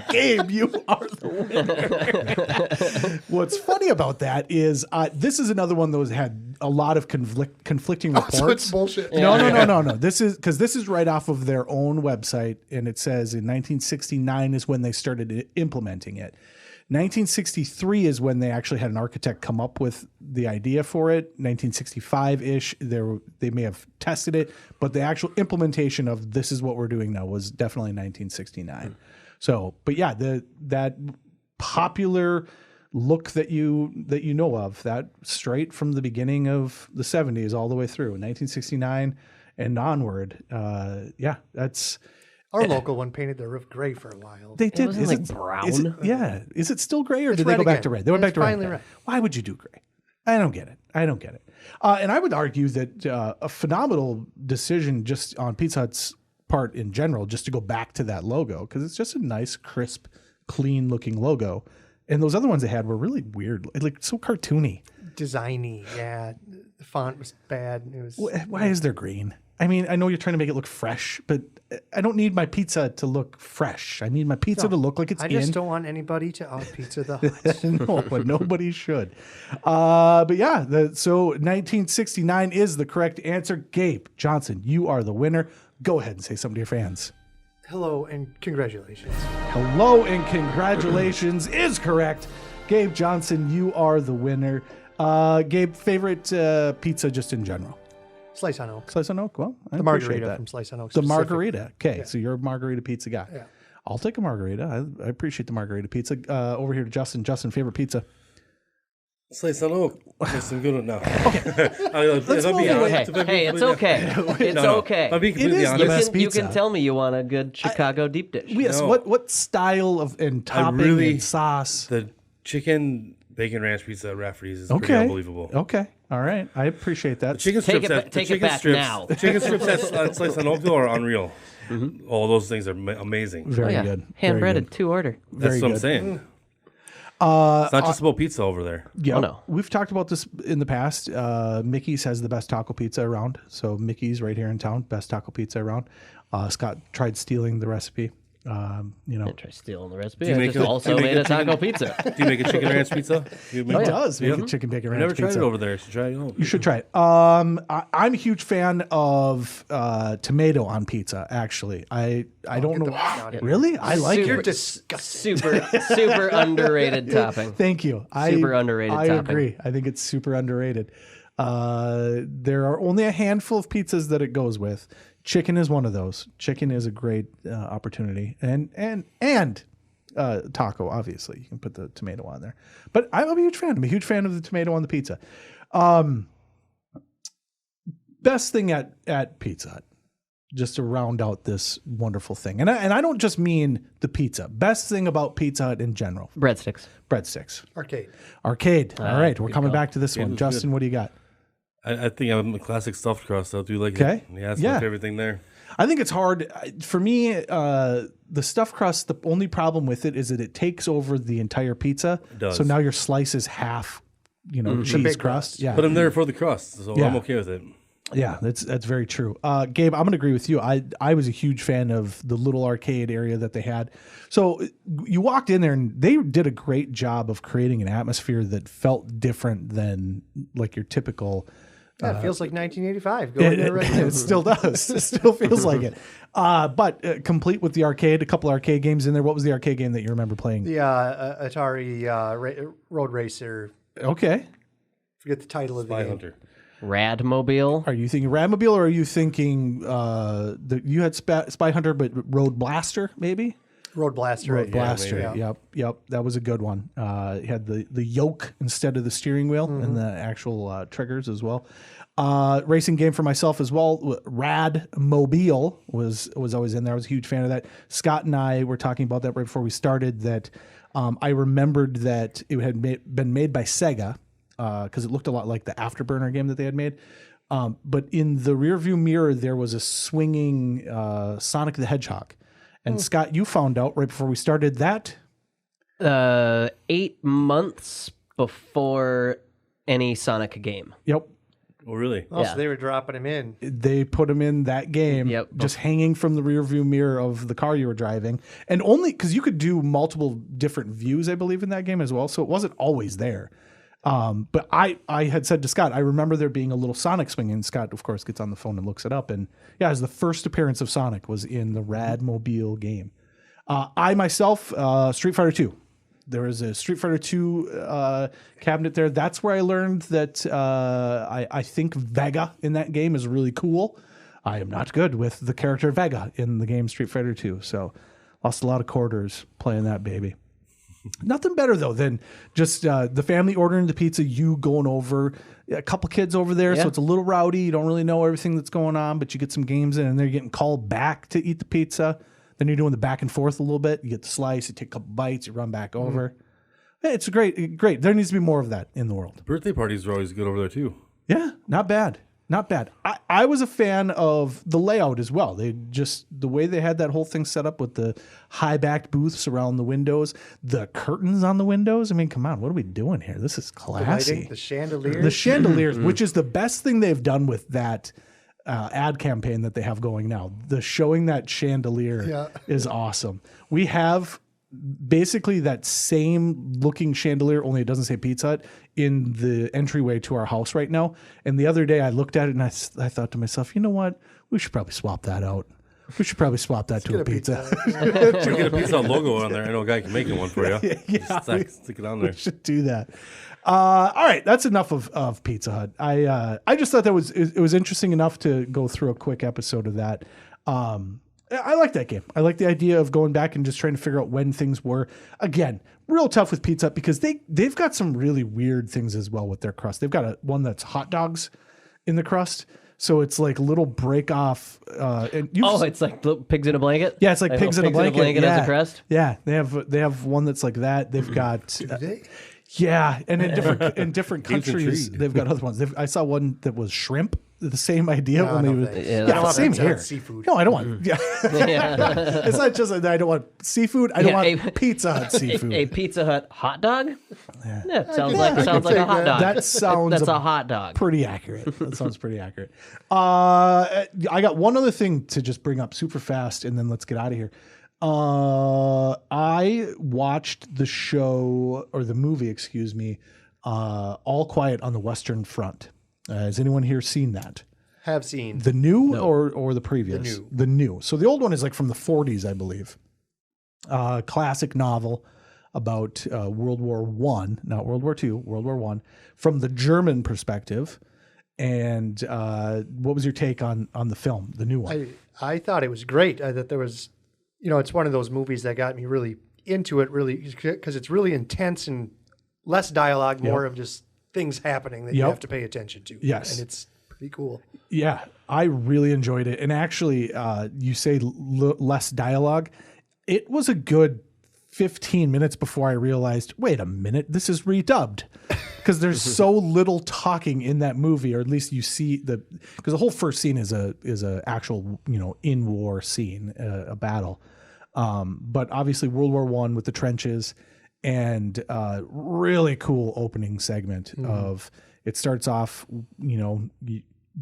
Speaker 2: Gabe, you are the winner. What's funny about that is this is another one that had a lot of conflicting reports.
Speaker 4: So it's bullshit.
Speaker 2: No. This is right off of their own website, and it says in 1969 is when they started implementing it. 1963 is when they actually had an architect come up with the idea for it. 1965-ish, they may have tested it, but the actual implementation of this is what we're doing now was definitely 1969. So, but yeah, that popular look that you know of, that straight from the beginning of the 70s all the way through 1969 and onward. That's.
Speaker 4: Our local one painted their roof gray for a while.
Speaker 2: They did.
Speaker 3: Wasn't it like brown?
Speaker 2: Is it still gray, or did they
Speaker 4: red
Speaker 2: go back
Speaker 4: again.
Speaker 2: to red? They went back to
Speaker 4: Finally
Speaker 2: red.
Speaker 4: red.
Speaker 2: Why would you do gray? I don't get it. And I would argue that a phenomenal decision just on Pizza Hut's part in general, just to go back to that logo, because it's just a nice, crisp, clean-looking logo. And those other ones they had were really weird, like so cartoony.
Speaker 4: Designy, yeah. The font was bad. It was.
Speaker 2: Why is there green? I mean, I know you're trying to make it look fresh, but I don't need my pizza to look fresh. I need my pizza to look like it's
Speaker 4: I just don't want anybody to out pizza the Hut.
Speaker 2: No, but nobody should. But yeah, so 1969 is the correct answer. Gabe Johnson, you are the winner. Go ahead and say something to your fans.
Speaker 4: Hello and congratulations.
Speaker 2: Hello and congratulations is correct. Gabe Johnson, you are the winner. Gabe, favorite pizza just in general?
Speaker 4: Slice on Oak.
Speaker 2: Slice on Oak? Well, I
Speaker 4: The
Speaker 2: appreciate
Speaker 4: margarita
Speaker 2: that.
Speaker 4: from Slice on Oak.
Speaker 2: The
Speaker 4: specific.
Speaker 2: margarita. Okay, so you're a margarita pizza guy.
Speaker 4: Yeah.
Speaker 2: I'll take a margarita. I appreciate the margarita pizza. Over here to Justin. Justin, favorite pizza?
Speaker 5: Slice on Oak. There's some good one now.
Speaker 2: Let's move away.
Speaker 3: Hey, it's okay. It's okay.
Speaker 5: I'll be completely
Speaker 2: is the
Speaker 5: honest.
Speaker 2: best
Speaker 3: You
Speaker 2: pizza.
Speaker 3: can tell me you want a good Chicago deep dish.
Speaker 2: Yes.
Speaker 5: No.
Speaker 2: What style of and topping and sauce?
Speaker 5: The chicken bacon ranch pizza at Rafferty's is pretty
Speaker 2: Okay.
Speaker 5: unbelievable.
Speaker 2: Okay. All right. I appreciate that.
Speaker 5: Chicken
Speaker 3: Take
Speaker 5: strips.
Speaker 3: it
Speaker 5: The
Speaker 3: back now.
Speaker 5: The chicken strips at Slice on Oakville are unreal. All those things are amazing.
Speaker 2: Very
Speaker 3: Oh, yeah.
Speaker 2: good.
Speaker 3: Hand
Speaker 2: Very
Speaker 3: breaded,
Speaker 2: good.
Speaker 3: 2 order.
Speaker 5: That's
Speaker 2: Very
Speaker 5: what I'm
Speaker 2: good.
Speaker 5: saying. It's not just about pizza over there.
Speaker 2: Yeah.
Speaker 3: Oh, no.
Speaker 2: We've talked about this in the past. Mickey's has the best taco pizza around. So Mickey's right here in town, best taco pizza around. Scott tried stealing the recipe.
Speaker 3: Try stealing the recipe.
Speaker 5: you
Speaker 3: I
Speaker 5: make
Speaker 3: just
Speaker 5: a-
Speaker 3: also
Speaker 5: do you make
Speaker 3: made
Speaker 5: a
Speaker 3: a taco pizza.
Speaker 5: Do you make a chicken ranch pizza?
Speaker 2: He does make a chicken bacon
Speaker 5: I
Speaker 2: ranch
Speaker 5: never tried
Speaker 2: pizza.
Speaker 5: it over there. So try it out.
Speaker 2: You should try it. I'm a huge fan of tomato on pizza. Actually, I don't know. Really, I like
Speaker 3: Super-
Speaker 2: it.
Speaker 4: You're disgusting.
Speaker 3: Super underrated topping.
Speaker 2: Thank you.
Speaker 3: Super underrated
Speaker 2: I
Speaker 3: topping.
Speaker 2: agree. I think it's super underrated. There are only a handful of pizzas that it goes with. Chicken is one of those. Chicken is a great opportunity, and taco. Obviously, you can put the tomato on there. But I'm a huge fan. I'm a huge fan of the tomato on the pizza. Best thing at Pizza Hut, just to round out this wonderful thing, and I don't just mean the pizza. Best thing about Pizza Hut in general,
Speaker 3: Breadsticks.
Speaker 2: breadsticks.
Speaker 4: Arcade.
Speaker 2: All right, we're coming back to this one.
Speaker 5: was
Speaker 2: Justin, what do you got?
Speaker 5: I think I'm a classic stuffed crust. I do like
Speaker 2: Okay.
Speaker 5: it. Yeah, it's
Speaker 2: Yeah.
Speaker 5: my favorite thing there.
Speaker 2: I think it's hard for me. The stuffed crust. The only problem with it is that it takes over the entire pizza.
Speaker 5: does.
Speaker 2: So now your slice is half, cheese
Speaker 4: big
Speaker 2: crust.
Speaker 4: crust.
Speaker 2: Yeah,
Speaker 5: But I'm there for the crust, so
Speaker 2: Yeah.
Speaker 5: I'm okay with it.
Speaker 2: yeah, that's very true. Gabe, I'm going to agree with you. I was a huge fan of the little arcade area that they had. So you walked in there and they did a great job of creating an atmosphere that felt different than like your typical.
Speaker 4: Yeah, it feels like 1985. Go in there right now.
Speaker 2: It still does. It still feels like it. But complete with the arcade, a couple arcade games in there. What was the arcade game that you remember playing?
Speaker 4: The Atari Road Racer.
Speaker 2: Okay.
Speaker 4: Forget the title of the
Speaker 5: Spy
Speaker 4: game.
Speaker 5: Hunter.
Speaker 3: Radmobile.
Speaker 2: Are you thinking Radmobile or are you thinking you had Spy Hunter, but Road Blaster maybe?
Speaker 4: Road Blaster.
Speaker 2: Road
Speaker 4: right?
Speaker 2: Blaster.
Speaker 4: Yeah.
Speaker 2: Yep. That was a good one. It had the yoke instead of the steering wheel and the actual triggers as well. Racing game for myself as well. Radmobile was always in there. I was a huge fan of that. Scott and I were talking about that right before we started, that I remembered that it had been made by Sega because it looked a lot like the Afterburner game that they had made. But in the rearview mirror, there was a swinging Sonic the Hedgehog. And Scott, you found out right before we started that.
Speaker 3: 8 months before any Sonic game.
Speaker 2: Yep.
Speaker 5: Oh, really?
Speaker 4: Oh,
Speaker 3: Yeah.
Speaker 4: so they were dropping him in.
Speaker 2: They put him in that game, just hanging from the rearview mirror of the car you were driving. And only because you could do multiple different views, I believe, in that game as well. So it wasn't always there. But I had said to Scott, I remember there being a little Sonic swing, and Scott, of course, gets on the phone and looks it up. And yeah, it was the first appearance of Sonic was in the Radmobile game. I myself, Street Fighter 2. There was a Street Fighter 2 cabinet there. That's where I learned that I think Vega in that game is really cool. I am not good with the character Vega in the game Street Fighter 2. So lost a lot of quarters playing that baby. Nothing better, though, than just the family ordering the pizza, you going over, a couple kids over there, so it's a little rowdy. You don't really know everything that's going on, but you get some games in, and they're getting called back to eat the pizza. Then you're doing the back and forth a little bit. You get the slice, you take a couple bites, you run back over. Hey, it's great. There needs to be more of that in the world.
Speaker 5: Birthday parties are always good over there, too.
Speaker 2: Yeah, not bad. Not bad. I was a fan of the layout as well. The way they had that whole thing set up with the high-backed booths around the windows, the curtains on the windows. I mean, come on, what are we doing here? This is classy.
Speaker 4: The chandeliers.
Speaker 2: The chandeliers, which is the best thing they've done with that ad campaign that they have going now. The showing that chandelier is awesome. We have basically that same looking chandelier, only it doesn't say Pizza Hut, in the entryway to our house right now. And the other day I looked at it and I thought to myself, you know what? We should probably swap that out. We should probably swap that to a pizza.
Speaker 5: Should get a Pizza Hut logo on there. I know a guy can make one for you.
Speaker 2: Yeah,
Speaker 5: stick it on there.
Speaker 2: We should do that. All right, that's enough of Pizza Hut. I just thought it was interesting enough to go through a quick episode of that. I like that game. I like the idea of going back and just trying to figure out when things were. Again, real tough with Pizza Hut because they've got some really weird things as well with their crust. They've got one that's hot dogs in the crust. So it's like little break off.
Speaker 3: It's like pigs in a blanket?
Speaker 2: Yeah, it's like pigs in a blanket.
Speaker 3: As a crust?
Speaker 2: Yeah, they have one that's like that. They've got.
Speaker 4: Do they?
Speaker 2: Yeah, and in different countries, they've got other ones. I saw one that was shrimp. The same idea.
Speaker 4: No,
Speaker 2: Same here.
Speaker 4: Seafood.
Speaker 2: No, I don't want. Yeah, it's not just that I don't want seafood. I don't want Pizza Hut seafood.
Speaker 3: A Pizza Hut hot dog. Yeah, sounds like a hot dog.
Speaker 2: That sounds.
Speaker 3: That's a hot dog.
Speaker 2: Pretty accurate. That sounds pretty accurate. I got one other thing to just bring up super fast, and then let's get out of here. I watched the show or the movie, excuse me, All Quiet on the Western Front. Has anyone here seen that?
Speaker 4: Have seen.
Speaker 2: The new or the previous? The new. So the old one is like from the 40s, I believe. Classic novel about World War I, not World War II, World War I, from the German perspective. And what was your take on the film, the new one?
Speaker 4: I thought it was great. I thought there was, it's one of those movies that got me really into it, really, because it's really intense and less dialogue, more of just things happening that you have to pay attention to.
Speaker 2: Yes.
Speaker 4: And it's pretty cool.
Speaker 2: Yeah, I really enjoyed it. And actually, you say less dialogue. It was a good 15 minutes before I realized, wait a minute, this is redubbed. Because there's so little talking in that movie, or at least you see because the whole first scene is a actual, in war scene, a battle. But obviously World War I with the trenches. And really cool opening segment of it starts off,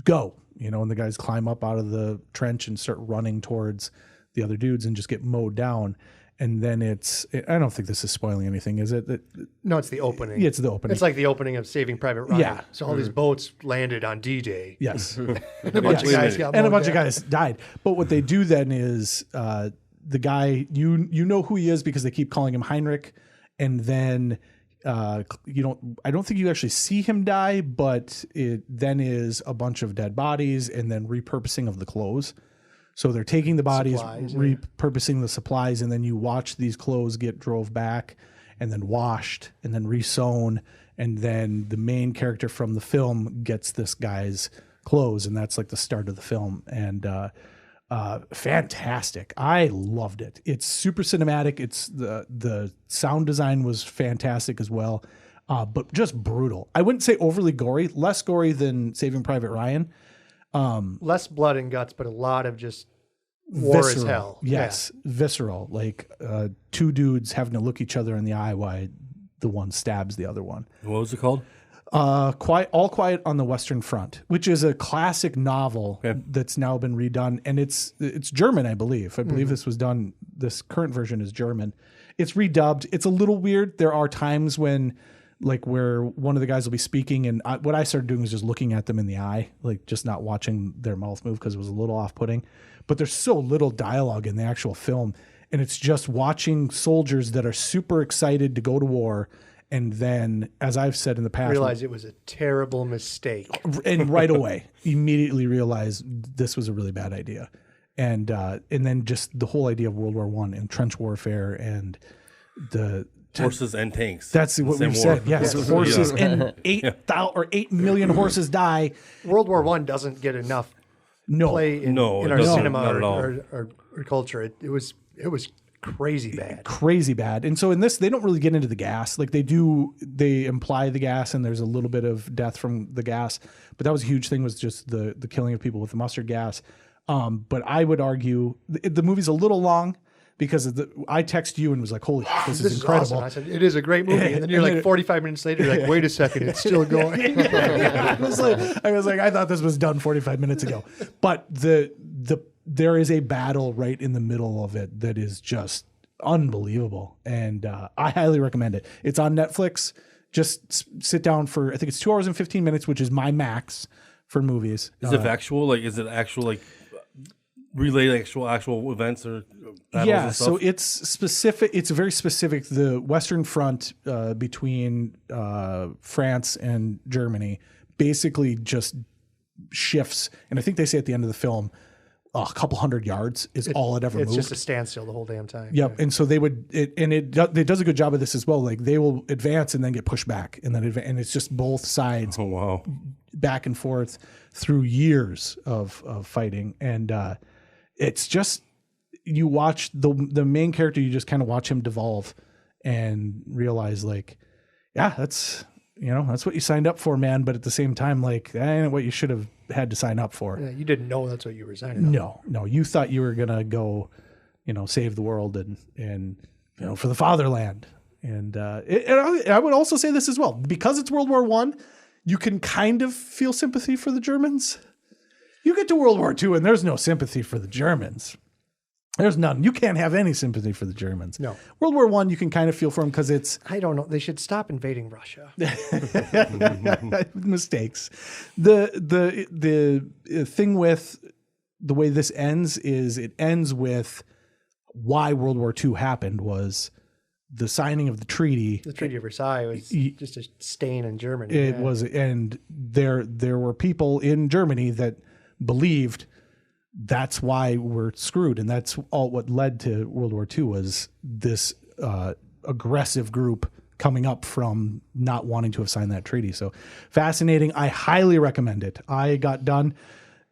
Speaker 2: go, and the guys climb up out of the trench and start running towards the other dudes and just get mowed down. And then I don't think this is spoiling anything, is it?
Speaker 4: No, it's the opening.
Speaker 2: Yeah, it's the opening.
Speaker 4: It's like the opening of Saving Private Ryan.
Speaker 2: Yeah.
Speaker 4: So all these boats landed on D-Day.
Speaker 2: Yes.
Speaker 4: And a bunch of guys got
Speaker 2: and a
Speaker 4: mowed
Speaker 2: bunch of
Speaker 4: down.
Speaker 2: guys died. But what they do then is the guy, you know who he is because they keep calling him Heinrich. And then I don't think you actually see him die, but it then is a bunch of dead bodies and then repurposing of the clothes. So they're taking the bodies, repurposing the supplies, and then you watch these clothes get drove back and then washed and then resewn. And then the main character from the film gets this guy's clothes, and that's like the start of the film. And Fantastic. I loved it. It's super cinematic. It's the sound design was fantastic as well, but just brutal. I wouldn't say overly gory, less gory than Saving Private Ryan.
Speaker 4: Less blood and guts, but a lot of just war as hell.
Speaker 2: Yes, visceral. Like two dudes having to look each other in the eye while the one stabs the other one.
Speaker 5: What was it called?
Speaker 2: All Quiet on the Western Front, which is a classic novel that's now been redone, and it's German, I believe. I believe this was done. This current version is German. It's redubbed. It's a little weird. There are times when, like, where one of the guys will be speaking, and what I started doing was just looking at them in the eye, like just not watching their mouth move because it was a little off-putting. But there's so little dialogue in the actual film, and it's just watching soldiers that are super excited to go to war. And then, as I've said in the past,
Speaker 4: realize it was a terrible mistake,
Speaker 2: and right away immediately realized this was a really bad idea, and then just the whole idea of World War I and trench warfare and the
Speaker 5: horses and tanks.
Speaker 2: That's what we've said. Yes, horses and 8 million horses die.
Speaker 4: World War I doesn't get enough play in our cinema or culture. It was crazy bad. And so in this, they don't really get into the gas. Like they imply the gas, and there's a little bit of death from the gas. But that was a huge thing, was just the killing of people with the mustard gas. But I would argue the movie's a little long because I text you and was like, holy, this is incredible. Awesome. I said, it is a great movie. And then you're like 45 minutes later, you're like, wait a second, it's still going.
Speaker 2: I was like, I thought this was done 45 minutes ago. But there is a battle right in the middle of it that is just unbelievable. And I highly recommend it. It's on Netflix. Just sit down for, I think it's 2 hours and 15 minutes, which is my max for movies.
Speaker 5: Is it factual? Like, is it actual, like, relay actual events or battles and stuff?
Speaker 2: So it's specific. It's very specific. The Western Front between France and Germany basically just shifts. And I think they say at the end of the film, a couple hundred yards is all it ever moved.
Speaker 4: It's just a standstill the whole damn time.
Speaker 2: Yep. Yeah. And so they would, it does a good job of this as well. Like they will advance and then get pushed back, and then and it's just both sides.
Speaker 5: Oh wow!
Speaker 2: Back and forth through years of fighting, and it's just, you watch the main character, you just kind of watch him devolve and realize, like, yeah, that's what you signed up for, man. But at the same time, like, that ain't what you should have had to sign up for.
Speaker 4: Yeah, you didn't know that's what you were signing up for.
Speaker 2: No, you thought you were gonna go, save the world and for the fatherland. And I would also say this as well, because it's World War I, you can kind of feel sympathy for the Germans. You get to World War II and there's no sympathy for the Germans. There's none. You can't have any sympathy for the Germans. No. World War I, you can kind of feel for them because it's...
Speaker 4: I don't know. They should stop invading Russia.
Speaker 2: Mistakes. The thing with the way this ends is it ends with why World War II happened was the signing of the treaty.
Speaker 4: The Treaty of Versailles was just a stain in Germany.
Speaker 2: It was, and there were people in Germany that believed that's why we're screwed. And that's all what led to World War II was this aggressive group coming up from not wanting to have signed that treaty. So fascinating. I highly recommend it. I got done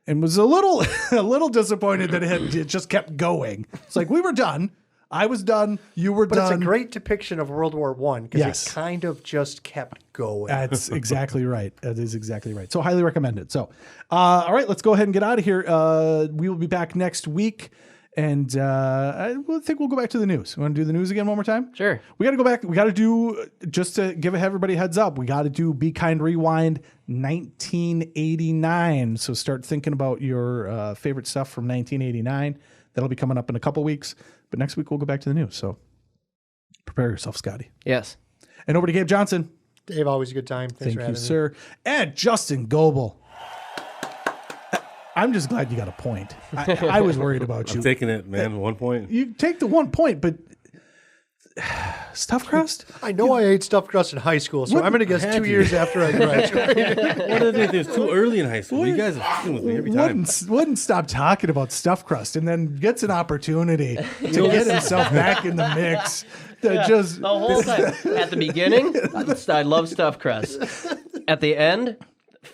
Speaker 2: and was a little disappointed that it just kept going. It's like, we were done. I was done. You were done.
Speaker 4: But it's a great depiction of World War I because it kind of just kept going.
Speaker 2: That's exactly right. That is exactly right. So highly recommend it. So, all right, let's go ahead and get out of here. We will be back next week. And I think we'll go back to the news. You want to do the news again one more time?
Speaker 3: Sure.
Speaker 2: We got to go back. We got to do, just to give everybody a heads up, we got to do Be Kind Rewind 1989. So start thinking about your favorite stuff from 1989. That'll be coming up in a couple weeks. But next week, we'll go back to the news. So prepare yourself, Scotty.
Speaker 3: Yes.
Speaker 2: And over to Gabe Johnson.
Speaker 4: Dave, always a good time. Thanks
Speaker 2: Thank
Speaker 4: for
Speaker 2: you,
Speaker 4: having
Speaker 2: sir. And Justin Goebel. I'm just glad you got a point. I was worried about you.
Speaker 5: I'm taking it, man. 1 point.
Speaker 2: You take the 1 point, but stuffed crust?
Speaker 4: I know I ate stuffed crust in high school, so I'm going to guess 2 years after I graduated.
Speaker 5: What did they do? It's too early in high school. You guys are fucking with me every time.
Speaker 2: Wouldn't stop talking about stuffed crust, and then gets an opportunity to get himself back in the mix.
Speaker 3: The whole time. At the beginning, I love stuffed crust. At the end,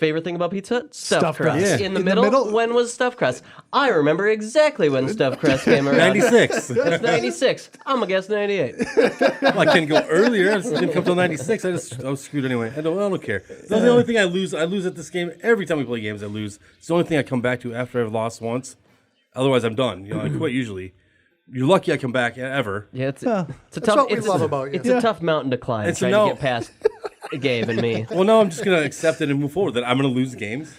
Speaker 3: Favorite thing about pizza?
Speaker 2: Stuffed crust.
Speaker 3: crust.
Speaker 2: Yeah.
Speaker 3: In the middle, when was stuffed crust? I remember exactly when stuffed crust came around.
Speaker 5: 96.
Speaker 3: It's 96. I'm going to guess 98.
Speaker 5: Well, I can't go earlier. It didn't come till 96. I was screwed anyway. I don't care. That's the only thing I lose. I lose at this game. Every time we play games, I lose. It's the only thing I come back to after I've lost once. Otherwise, I'm done. I quit usually. You're lucky I come back ever.
Speaker 3: Yeah, it's a
Speaker 4: That's
Speaker 3: tough.
Speaker 4: what we
Speaker 3: It's
Speaker 4: love about you.
Speaker 3: It's a tough mountain to climb.
Speaker 5: It's a
Speaker 3: trying
Speaker 5: no.
Speaker 3: to get past Gabe and me.
Speaker 5: Well, no, I'm just going to accept it and move forward. That I'm going to lose games.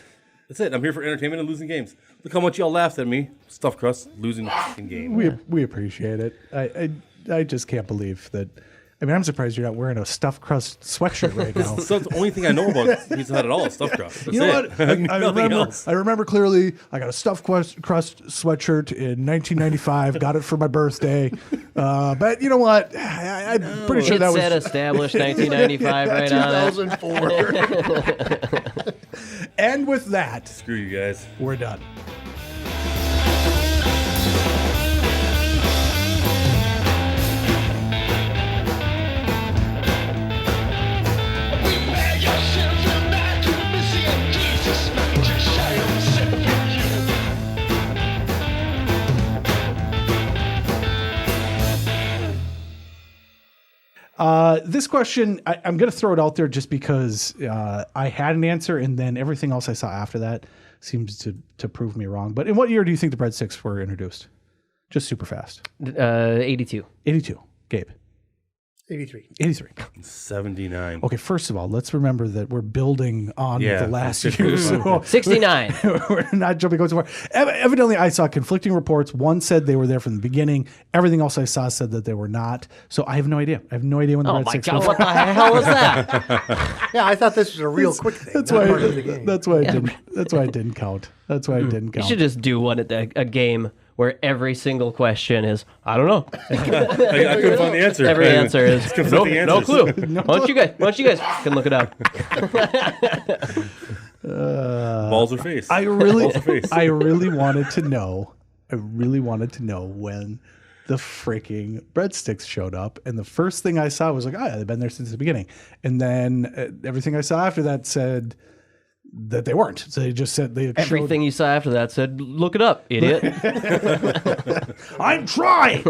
Speaker 5: That's it. I'm here for entertainment and losing games. Look how much y'all laughed at me. Stuffed crust, losing fucking game.
Speaker 2: We appreciate it. I just can't believe that. I mean, I'm surprised you're not wearing a stuffed crust sweatshirt right now.
Speaker 5: So that's the only thing I know about Pizza Hut at all is stuffed crust. That's
Speaker 2: You know
Speaker 5: it.
Speaker 2: what? I
Speaker 5: Nothing else.
Speaker 2: remember clearly. I got a stuffed crust sweatshirt in 1995. Got it for my birthday. But you know what? I'm pretty sure
Speaker 3: It
Speaker 2: that was.
Speaker 3: said established 1995 right on it.
Speaker 4: 2004.
Speaker 2: And with that,
Speaker 5: Screw you guys.
Speaker 2: we're done. This question, I'm going to throw it out there just because I had an answer, and then everything else I saw after that seems to prove me wrong. But in what year do you think the breadsticks were introduced? Just super fast.
Speaker 3: 82.
Speaker 2: 82. Gabe.
Speaker 4: 83.
Speaker 2: 83.
Speaker 5: 79.
Speaker 2: Okay, first of all, let's remember that we're building on
Speaker 5: Yeah,
Speaker 2: the last
Speaker 5: it's
Speaker 2: year. So
Speaker 3: 69.
Speaker 2: we're not jumping so far. Evidently, I saw conflicting reports. One said they were there from the beginning. Everything else I saw said that they were not. So I have no idea. I have no idea when the
Speaker 3: Oh my
Speaker 2: breadsticks
Speaker 3: God,
Speaker 2: were.
Speaker 3: what the hell was that?
Speaker 4: Yeah, I thought this was a real quick thing.
Speaker 2: That's
Speaker 4: not
Speaker 2: why.
Speaker 4: part of the game.
Speaker 2: That's why. That's why it didn't count. That's why it didn't
Speaker 3: You
Speaker 2: count.
Speaker 3: should just do one at a game where every single question is, I don't know.
Speaker 5: I couldn't find the answer.
Speaker 3: Every answer is, no
Speaker 5: answers.
Speaker 3: clue. Why don't you guys can look it up?
Speaker 5: Balls or face?
Speaker 2: I really,
Speaker 5: Balls or face?
Speaker 2: I really wanted to know. I really wanted to know when the freaking breadsticks showed up, and the first thing I saw was like, "Oh, yeah, they've been there since the beginning." And then everything I saw after that said that they weren't. So they just said they
Speaker 3: Everything you saw after that said, look it up, idiot.
Speaker 2: I'm trying.